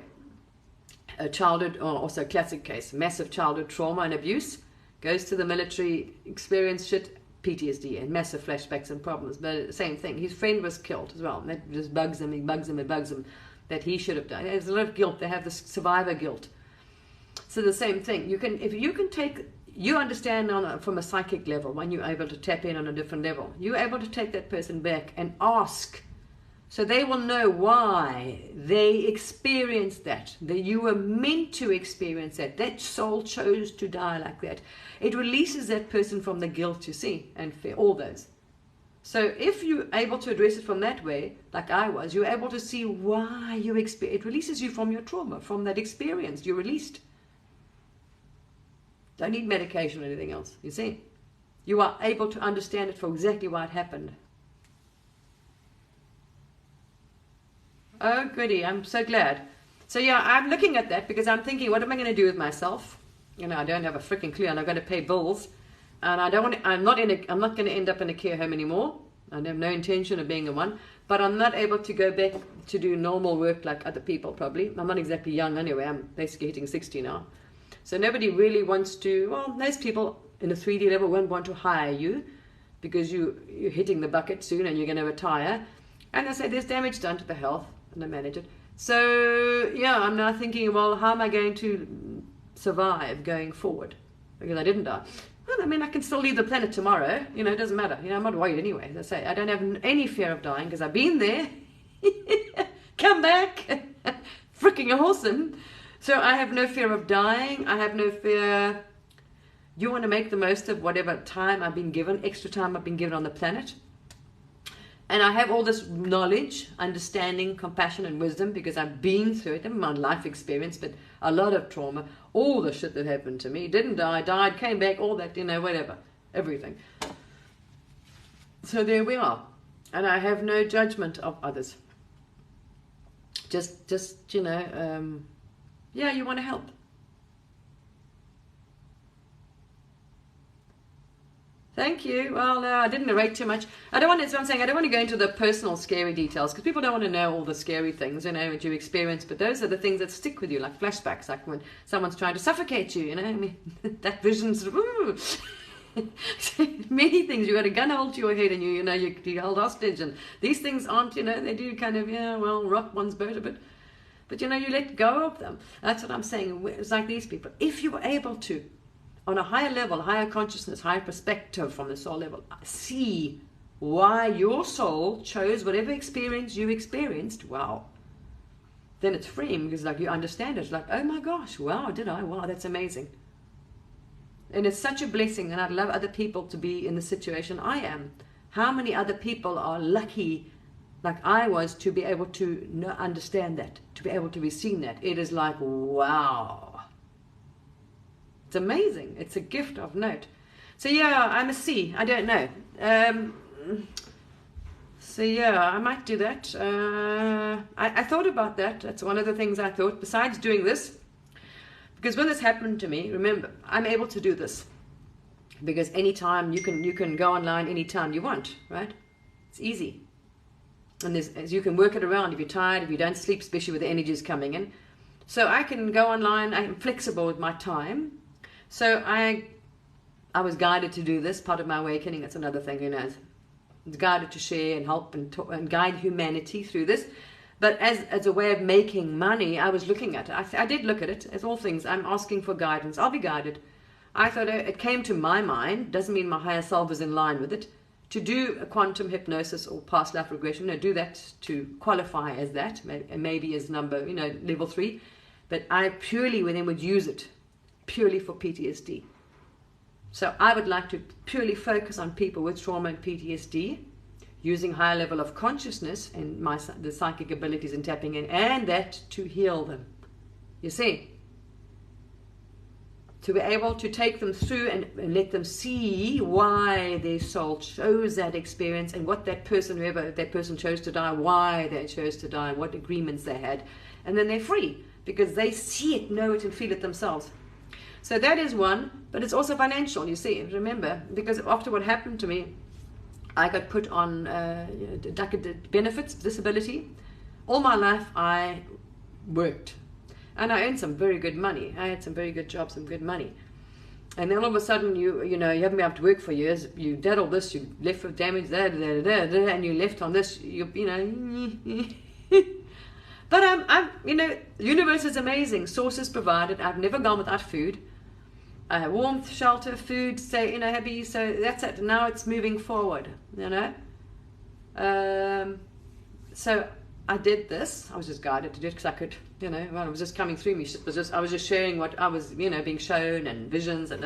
Speaker 1: A childhood, or also a classic case, massive childhood trauma and abuse. Goes to the military, experience shit, PTSD and massive flashbacks and problems, but same thing. His friend was killed as well. And that just bugs him that he should have done. There's a lot of guilt. They have this survivor guilt. So the same thing. If you can take you understand from a psychic level, when you're able to tap in on a different level, you're able to take that person back and ask, so they will know why they experienced that you were meant to experience that soul chose to die like that. It releases that person from the guilt, you see, and fear, all those. So if you're able to address it from that way, like I was, you're able to see why you experience. It releases you from your trauma, from that experience. You're released. Don't need medication or anything else, you see. You are able to understand it for exactly why it happened. Oh, goody, I'm so glad. So yeah, I'm looking at that because I'm thinking, what am I going to do with myself? You know, I don't have a freaking clue, and I've got to pay bills. And I don't want. I'm not going to end up in a care home anymore. I have no intention of being in one. But I'm not able to go back to do normal work like other people. Probably. I'm not exactly young anyway. I'm basically hitting 60 now. So nobody really wants to. Well, most people in a 3D level won't want to hire you because you're hitting the bucket soon and you're going to retire. And I say there's damage done to the health, and I manage it. So yeah, I'm now thinking, well, how am I going to survive going forward? Because I didn't die. Well, I mean, I can still leave the planet tomorrow. You know, it doesn't matter. You know, I'm not worried anyway. As I say, I don't have any fear of dying because I've been there. Come back. Freaking awesome. So I have no fear of dying. I have no fear. You want to make the most of whatever time I've been given, extra time I've been given on the planet. And I have all this knowledge, understanding, compassion, and wisdom because I've been through it. Never mind life experience, but a lot of trauma. All the shit that happened to me. Didn't die, died, came back, all that, you know, whatever. Everything. So there we are. And I have no judgment of others. Just you know, yeah, you want to help. Thank you. Well, no, I didn't narrate too much. I don't want to, that's what I'm saying, I don't want to go into the personal scary details because people don't want to know all the scary things, you know, that you experience, but those are the things that stick with you, like flashbacks, like when someone's trying to suffocate you, you know, I mean, that vision's, ooh. Many things, you got a gun hold to your head and you know, you hold hostage, and these things aren't, you know, they do kind of, yeah, well, rock one's boat a bit, but you know, you let go of them. That's what I'm saying. It's like these people, if you were able to, on a higher level, higher consciousness, higher perspective from the soul level, see why your soul chose whatever experience you experienced, wow. Then it's freeing because like you understand it. It's like, oh my gosh, wow, did I? Wow, that's amazing. And it's such a blessing, and I'd love other people to be in the situation I am. How many other people are lucky, like I was, to be able to understand that, to be able to be seen that? It is like, wow. It's amazing. It's a gift of note. So yeah, I'm a C. I don't know. So yeah, I might do that. I thought about that. That's one of the things I thought, besides doing this. Because when this happened to me, remember, I'm able to do this. Because anytime you can go online anytime you want, right? It's easy. And you can work it around if you're tired, if you don't sleep, especially with the energies coming in. So I can go online. I'm flexible with my time. So I was guided to do this, part of my awakening. That's another thing, you know. I was guided to share and help and guide humanity through this. But as a way of making money, I was looking at it. I did look at it. As all things, I'm asking for guidance. I'll be guided. I thought it came to my mind, doesn't mean my higher self is in line with it, to do a quantum hypnosis or past life regression. No, do that to qualify as that, maybe as number, you know, level 3. But I purely then would use it. Purely for PTSD. So I would like to purely focus on people with trauma and PTSD, using higher level of consciousness and the psychic abilities and tapping in, and that to heal them. You see? To be able to take them through and let them see why their soul chose that experience and what that person, whoever that person chose to die, why they chose to die, what agreements they had. And then they're free because they see it, know it, and feel it themselves. So that is one, but it's also financial, you see, remember, because after what happened to me, I got put on benefits, disability. All my life I worked, and I earned some very good money. I had some very good jobs, some good money. And then all of a sudden, you haven't been able to work for years, you did all this, you left with damage, and you left on this, you know. But you know, the universe is amazing. Sources provided. I've never gone without food. I have warmth, shelter, food, stay, happy. So that's it. Now it's moving forward, So I did this. I was just guided to do it because I could, well, it was just coming through me. I was just sharing what I was, being shown, and visions, and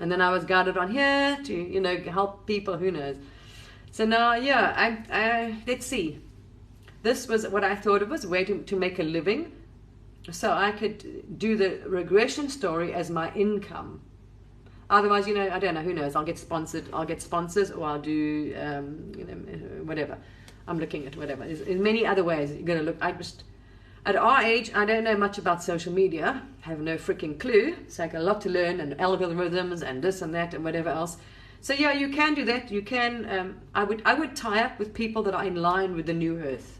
Speaker 1: and then I was guided on here to, help people. Who knows? So now, let's see. This was what I thought it was, a way to make a living. So I could do the regression story as my income. Otherwise, I don't know, who knows, I'll get sponsors, or I'll do, whatever. I'm looking at whatever. There's many other ways you're going to look. At our age, I don't know much about social media. I have no freaking clue. It's like a lot to learn, and algorithms and this and that and whatever else. So yeah, you can do that. You can, I would tie up with people that are in line with the new earth.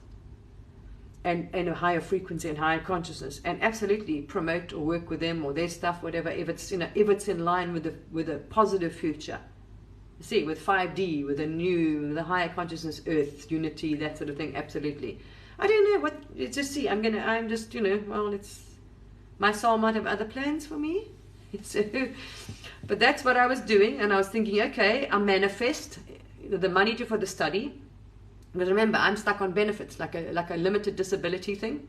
Speaker 1: And a higher frequency and higher consciousness, and absolutely promote or work with them or their stuff, whatever, if it's in line with a positive future. You see, with 5D, with the higher consciousness, earth, unity, that sort of thing, absolutely. I don't know what, just see, it's, my soul might have other plans for me. But that's what I was doing, and I was thinking, okay, I'll manifest the money for the study. Because remember, I'm stuck on benefits, like a limited disability thing,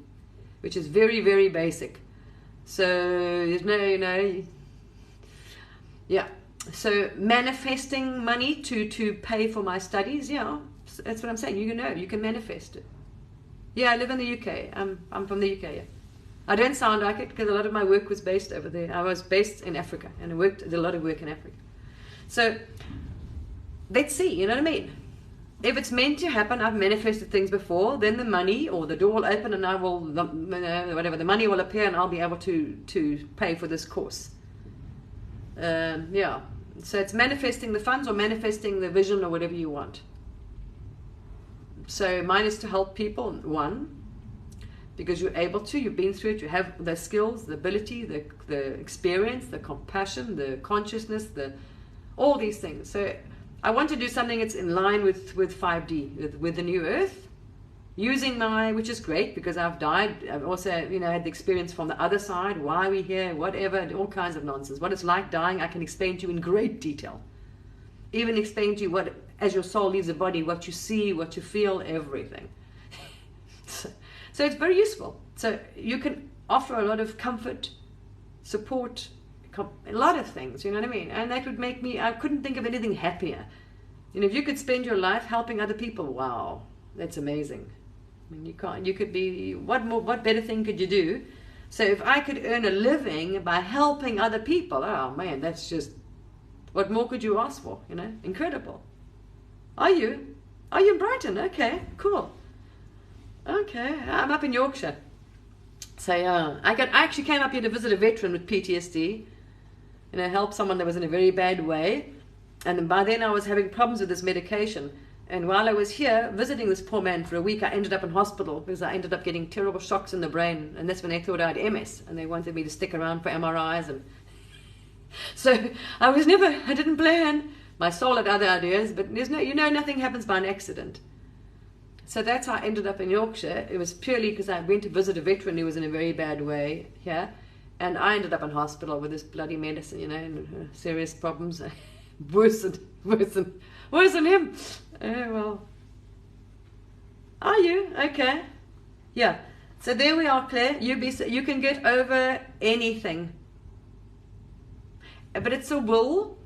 Speaker 1: which is very, very basic. So there's no, yeah. So manifesting money to pay for my studies, yeah, that's what I'm saying. You can manifest it. Yeah, I live in the UK. I'm from the UK. Yeah. I don't sound like it because a lot of my work was based over there. I was based in Africa, and I did a lot of work in Africa. So let's see. You know what I mean? If it's meant to happen, I've manifested things before, then the money, or the door will open, and I will, whatever, the money will appear, and I'll be able to pay for this course. Yeah. So it's manifesting the funds or manifesting the vision or whatever you want. So mine is to help people, one, because you're able to, you've been through it, you have the skills, the ability, the experience, the compassion, the consciousness, all these things. So I want to do something that's in line with 5D, with the new earth, using which is great because I've died. I've also, had the experience from the other side, why we're here, whatever, all kinds of nonsense. What it's like dying, I can explain to you in great detail. Even explain to you as your soul leaves the body, what you see, what you feel, everything. So it's very useful. So you can offer a lot of comfort, support, a lot of things, you know what I mean? And that would make me, I couldn't think of anything happier. If you could spend your life helping other people, wow, that's amazing. I mean, you could be, what better thing could you do? So if I could earn a living by helping other people, oh man, that's just, what more could you ask for, Incredible. Are you in Brighton? Okay, cool. Okay, I'm up in Yorkshire. So yeah, I actually came up here to visit a veteran with PTSD. Help someone that was in a very bad way. And by then I was having problems with this medication. And while I was here visiting this poor man for a week, I ended up in hospital because I ended up getting terrible shocks in the brain. And that's when they thought I had MS. And they wanted me to stick around for MRIs. And so I didn't plan. My soul had other ideas, but nothing happens by an accident. So that's how I ended up in Yorkshire. It was purely because I went to visit a veteran who was in a very bad way here. And I ended up in hospital with this bloody medicine, and serious problems. worse than him. Oh, well. Are you? Okay. Yeah. So there we are, Claire. You can get over anything. But it's a will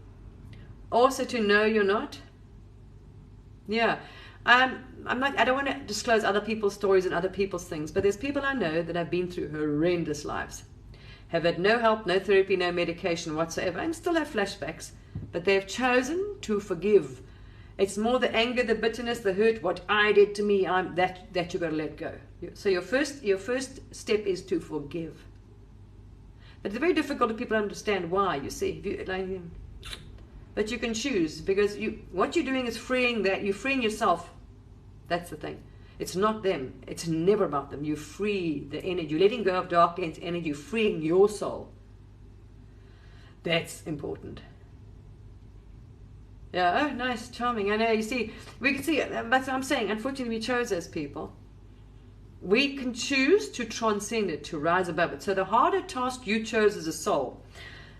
Speaker 1: also to know you're not. Yeah. I don't want to disclose other people's stories and other people's things, but there's people I know that have been through horrendous lives. Have had no help, no therapy, no medication whatsoever, and still have flashbacks, but they've chosen to forgive. It's more the anger, the bitterness, the hurt, what I did to me, that you've got to let go. So your first step is to forgive. But it's very difficult for people to understand why, you see. But you can choose, because what you're doing is you're freeing yourself. That's the thing. It's not them. It's never about them. You free the energy. You're letting go of dark energy. You're freeing your soul. That's important. Yeah, oh, nice, charming. I know, you see, we can see it. That's what I'm saying. Unfortunately, we chose those people. We can choose to transcend it, to rise above it. So the harder task you chose as a soul,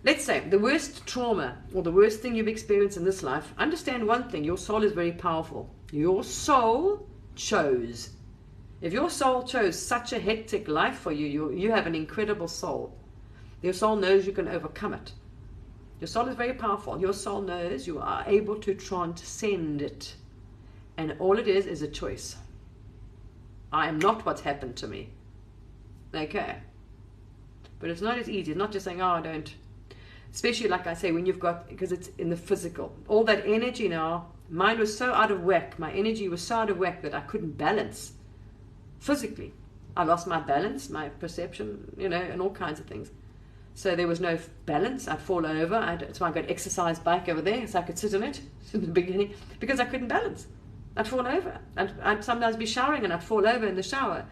Speaker 1: let's say the worst trauma or the worst thing you've experienced in this life, understand one thing: your soul is very powerful. Your soul chose. If your soul chose such a hectic life for you, you have an incredible soul. Your soul knows you can overcome it. Your soul is very powerful. Your soul knows you are able to transcend it. And all it is a choice. I am not what's happened to me. Okay. But it's not as easy. It's not just saying, oh, I don't. Especially, like I say, when you've got, because it's in the physical. All that energy now, mine was so out of whack. My energy was so out of whack that I couldn't balance physically. I lost my balance, my perception, and all kinds of things. So there was no balance. I'd fall over. That's why I got an exercise bike over there, so I could sit in it in the beginning, because I couldn't balance. I'd fall over. I'd sometimes be showering and I'd fall over in the shower.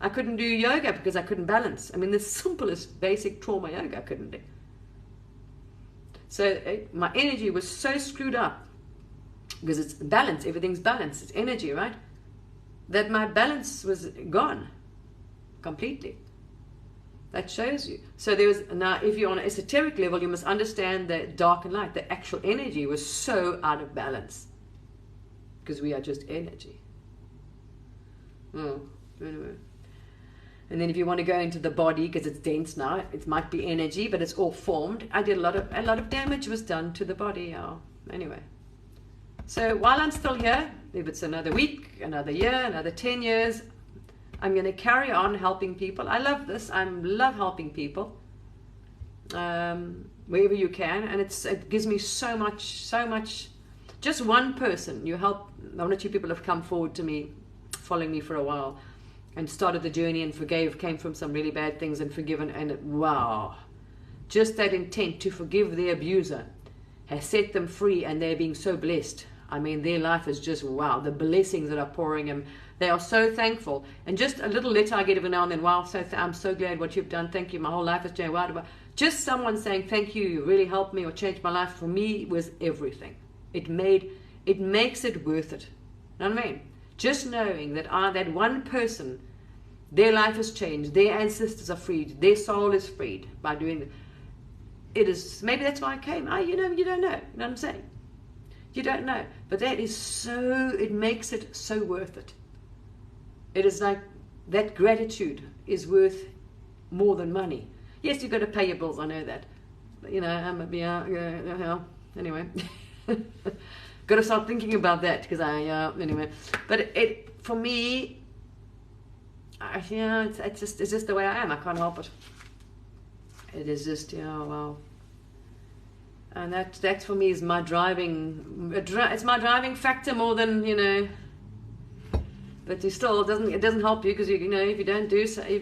Speaker 1: I couldn't do yoga because I couldn't balance. I mean, the simplest basic trauma yoga I couldn't do. So my energy was so screwed up, because it's balance. Everything's balance. It's energy, right? That my balance was gone completely. That shows you. So there was, now if you're on an esoteric level, you must understand that dark and light, the actual energy was so out of balance, because we are just energy. Anyway. And then if you want to go into the body, because it's dense now, it might be energy, but it's all formed. I did a lot of damage was done to the body. Anyway. So while I'm still here, if it's another week, another year, another 10 years, I'm going to carry on helping people. I love this. I love helping people wherever you can. And it gives me so much. Just one person you help. One or two people have come forward to me, following me for a while, and started the journey and came from some really bad things and forgiven. And wow, just that intent to forgive the abuser has set them free, and they're being so blessed. I mean, their life is just wow. The blessings that are pouring in. They are so thankful. And just a little letter I get every now and then. Wow, I'm so glad what you've done. Thank you. My whole life has changed. Wow. Just someone saying thank you. You really helped me or changed my life. For me, was everything. It makes it worth it. You know what I mean? Just knowing that that one person, their life has changed. Their ancestors are freed. Their soul is freed by doing it. It is, maybe that's why I came. You don't know. You know what I'm saying? You don't know. But that is so, it makes it so worth it. It is like that gratitude is worth more than money. Yes, you've got to pay your bills. I know that. But, anyway. Got to start thinking about that, because anyway. But for me, it's just the way I am. I can't help it. It is just, wow. And that for me is my driving. It's my driving factor more than But it still doesn't help you, because if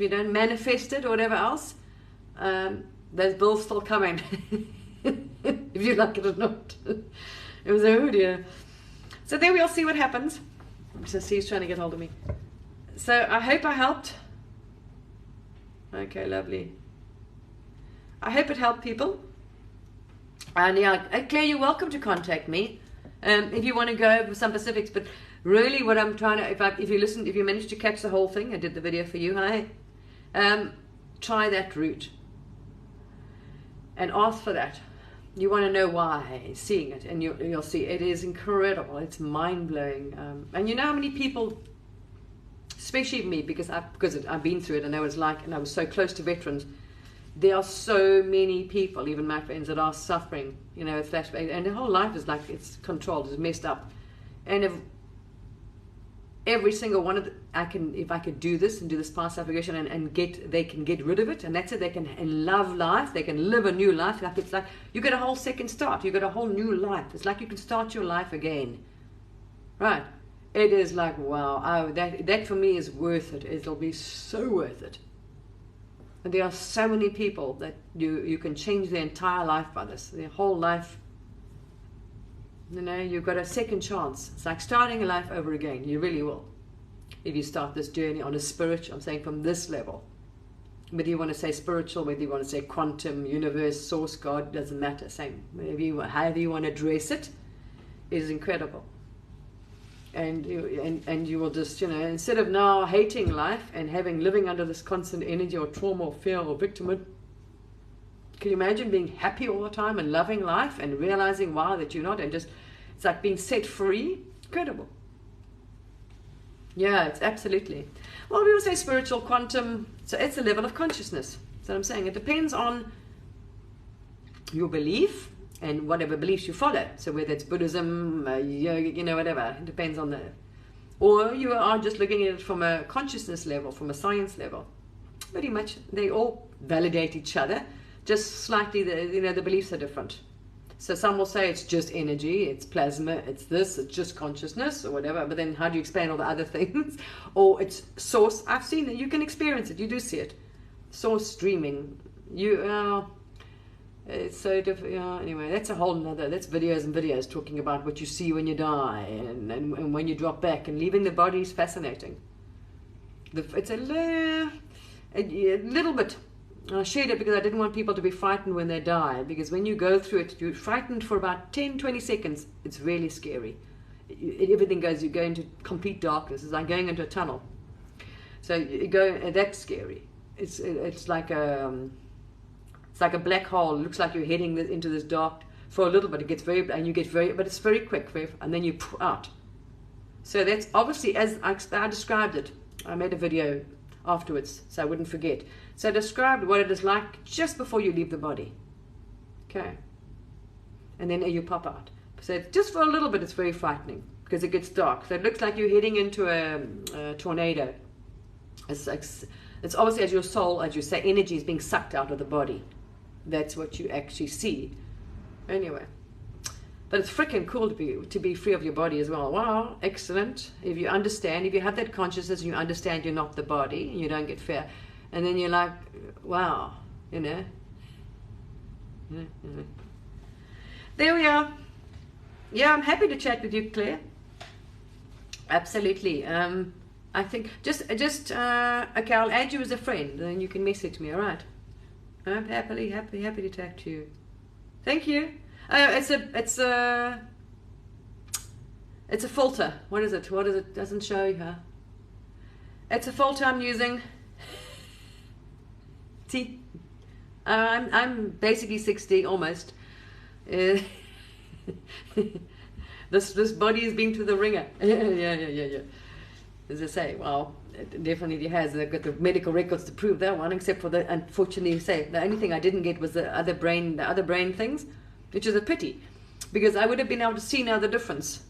Speaker 1: you don't manifest it or whatever else, those bills still coming, if you like it or not. It was oh dear. So then we'll see what happens. So Steve's trying to get hold of me. So I hope I helped. Okay, lovely. I hope it helped people. And Claire, you're welcome to contact me if you want to go over some specifics. But really, what I'm trying to, if you managed to catch the whole thing, I did the video for you. Try that route and ask for that. You want to know why, seeing it, and you'll see it is incredible. It's mind blowing. And you know how many people, especially me, because I've been through it, and I was so close to veterans. There are so many people, even my friends, that are suffering, with flashbacks, and their whole life is like it's controlled, it's messed up. And if every single one of if I could do this and do this past application they can get rid of it, and that's it. They can love life. They can live a new life. It's like you get a whole second start. You get a whole new life. It's like you can start your life again, right? It is like wow. That for me is worth it. It'll be so worth it. And there are so many people that you can change their entire life by this. Their whole life. You've got a second chance. It's like starting a life over again. You really will. If you start this journey on a spiritual, I'm saying from this level. Whether you want to say spiritual, whether you want to say quantum, universe, source, God, doesn't matter. Same. However you want to address it is incredible. And you will just, instead of now hating life and living under this constant energy or trauma or fear or victimhood, Can you imagine being happy all the time and loving life and realizing, wow, that you're not, and just, it's like being set free? Incredible. Yeah, it's absolutely. Well, we will say spiritual quantum, so it's a level of consciousness. So I'm saying it depends on your belief and whatever beliefs you follow. So whether it's Buddhism, yoga, whatever, it depends on the, or you are just looking at it from a consciousness level, from a science level. Pretty much, they all validate each other. Just slightly, the beliefs are different. So some will say it's just energy, it's plasma, it's this, it's just consciousness or whatever. But then how do you explain all the other things? Or it's source. I've seen it. You can experience it. You do see it. Source streaming. It's so different. Anyway, that's a whole nother. That's videos and videos talking about what you see when you die and when you drop back, and leaving the body is fascinating. It's a little bit. I shared it because I didn't want people to be frightened when they die, because when you go through it, you're frightened for about 10-20 seconds. It's really scary. Everything goes, you go into complete darkness. It's like going into a tunnel. So you go, that's scary. It's like a black hole. It looks like you're heading into this dark for a little bit. It gets very, and you get very, but it's very quick, and then you out. So that's obviously, as I described it. I made a video afterwards, so I wouldn't forget. So I described what it is like just before you leave the body. Okay. And then you pop out. So just for a little bit, it's very frightening because it gets dark. So it looks like you're heading into a tornado. It's obviously, as your soul, as you say, energy is being sucked out of the body. That's what you actually see. Anyway. But it's freaking cool to be free of your body as well. Wow, excellent. If you understand, if you have that consciousness and you understand you're not the body, and you don't get fear, and then you're like, wow, There we are. Yeah, I'm happy to chat with you, Claire. Absolutely. I think okay, I'll add you as a friend, then you can message me. All right. I'm happy to talk to you. Thank you. It's a filter. What is it? Doesn't show you, huh? It's a filter I'm using. See, I'm basically 60 almost. This body has been to the ringer. Yeah. As I say, well, it definitely has. I've got the medical records to prove that one. Except for unfortunately, the only thing I didn't get was the other brain things, which is a pity, because I would have been able to see now the difference.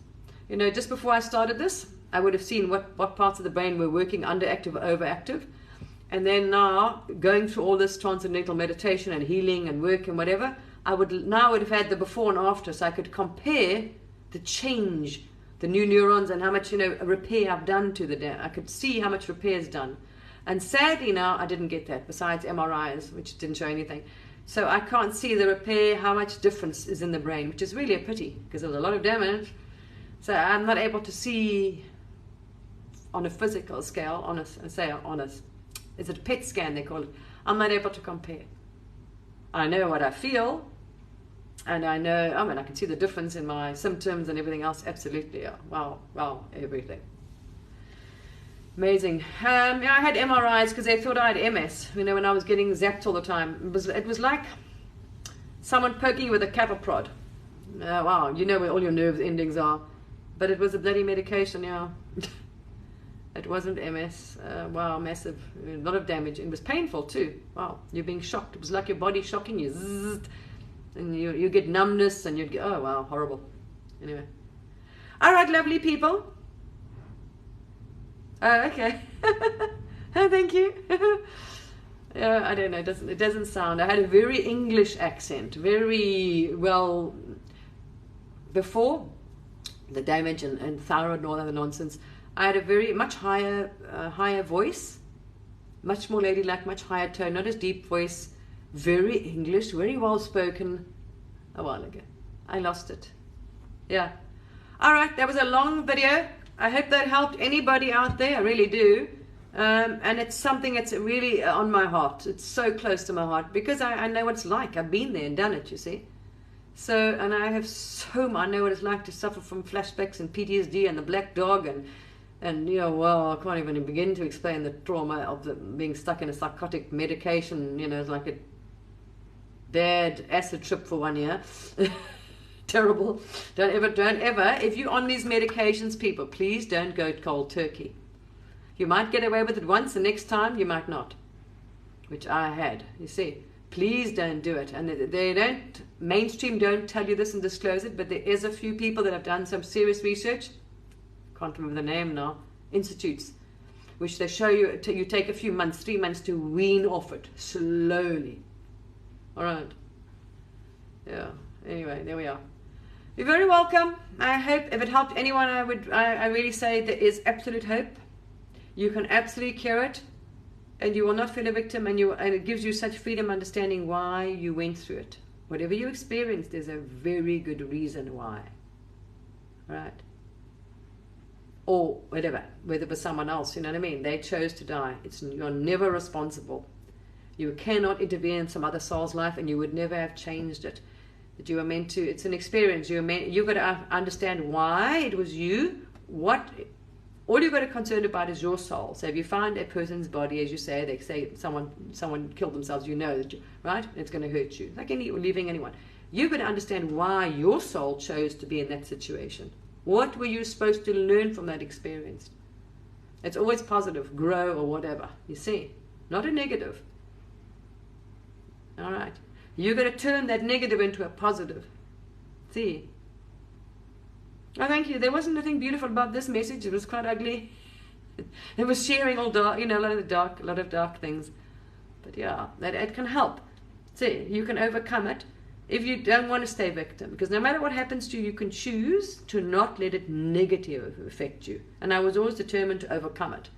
Speaker 1: Just before I started this, I would have seen what parts of the brain were working underactive or overactive. And then now, going through all this transcendental meditation and healing and work and whatever, I would have had the before and after, so I could compare the change, the new neurons, and how much repair I've done to the. I could see how much repair is done. And sadly now, I didn't get that, besides MRIs, which didn't show anything. So I can't see the repair, how much difference is in the brain, which is really a pity, because there's a lot of damage. So I'm not able to see on a physical scale, is it a PET scan they call it? I'm not able to compare. I know what I feel, and I know, I can see the difference in my symptoms and everything else, absolutely. Yeah. Wow, everything. Amazing. I had MRIs because they thought I had MS, when I was getting zapped all the time. It was like someone poking you with a cattle prod. Wow, where all your nerve endings are. But it was a bloody medication, yeah. It wasn't MS. Wow, massive. A lot of damage. It was painful too. Wow, you're being shocked. It was like your body shocking you. Zzz, and you get numbness and you'd get, oh wow, horrible. Anyway. All right, lovely people. Oh, okay. Oh, thank you. I don't know. It doesn't sound. I had a very English accent. Very well before the damage and thyroid and all that nonsense. I had a very much higher voice, much more ladylike, much higher tone, not as deep voice, very English, very well spoken a while ago. I lost it. Yeah. All right, that was a long video. I hope that helped anybody out there. I really do. And it's something that's really on my heart. It's so close to my heart because I know what it's like. I've been there and done it, you see. So, and I know what it's like to suffer from flashbacks and PTSD and the black dog and well, I can't even begin to explain the trauma of being stuck in a psychotic medication. It's like bad acid trip for 1 year. Terrible. Don't ever, if you're on these medications, people, please don't go cold turkey. You might get away with it once, the next time you might not, which I had, you see. Please don't do it. And they don't, mainstream don't tell you this and disclose it, but there is a few people that have done some serious research, can't remember the name now, institutes, which they show you, you take a few months, 3 months to wean off it, slowly. All right. Yeah, anyway, there we are. You're very welcome. I hope if it helped anyone, I really say there is absolute hope. You can absolutely cure it, and you will not feel a victim, and it gives you such freedom understanding why you went through it. Whatever you experienced, there's a very good reason why. Right? Or whatever, whether it was someone else, you know what I mean? They chose to die. You're never responsible. You cannot intervene in some other soul's life, and you would never have changed it. That you were meant to, it's an experience. You've got to understand why it was you. All you've got to be concerned about is your soul. So if you find a person's body, as you say, they say someone killed themselves, you know that, right? It's going to hurt you. Like leaving anyone. You've got to understand why your soul chose to be in that situation. What were you supposed to learn from that experience? It's always positive, grow or whatever, you see. Not a negative. All right. You've got to turn that negative into a positive. See? Oh, thank you. There wasn't nothing beautiful about this message. It was quite ugly. It was sharing all dark, a lot of dark things. But yeah, it can help. See, you can overcome it if you don't want to stay victim. Because no matter what happens to you, you can choose to not let it negatively affect you. And I was always determined to overcome it.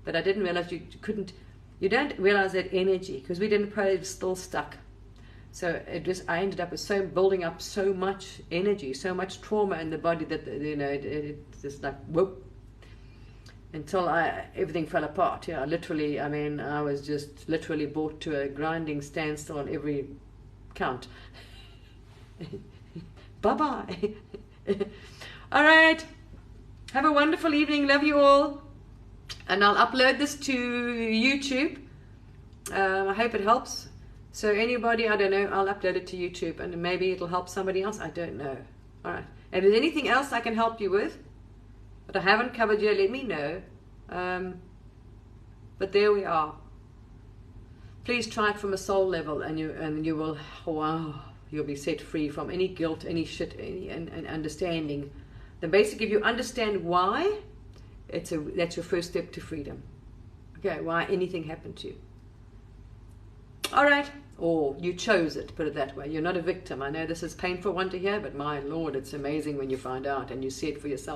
Speaker 1: But I didn't realize you don't realize that energy, because we didn't pray, it's still stuck. So I ended up with building up so much energy, so much trauma in the body that, it's just like, whoop. Until everything fell apart. Yeah, literally, I was just literally brought to a grinding standstill on every count. Bye-bye. All right. Have a wonderful evening. Love you all. And I'll upload this to YouTube. I hope it helps. So anybody, I don't know, I'll upload it to YouTube, and maybe it'll help somebody else. I don't know. All right. If there's anything else I can help you with that I haven't covered yet, let me know. But there we are. Please try it from a soul level, and you will, wow, you'll be set free from any guilt, any shit, and understanding. Then basically, if you understand why, that's your first step to freedom. Okay, why anything happened to you. All right, or you chose it, put it that way. You're not a victim. I know this is painful one to hear, but my Lord, it's amazing when you find out and you see it for yourself.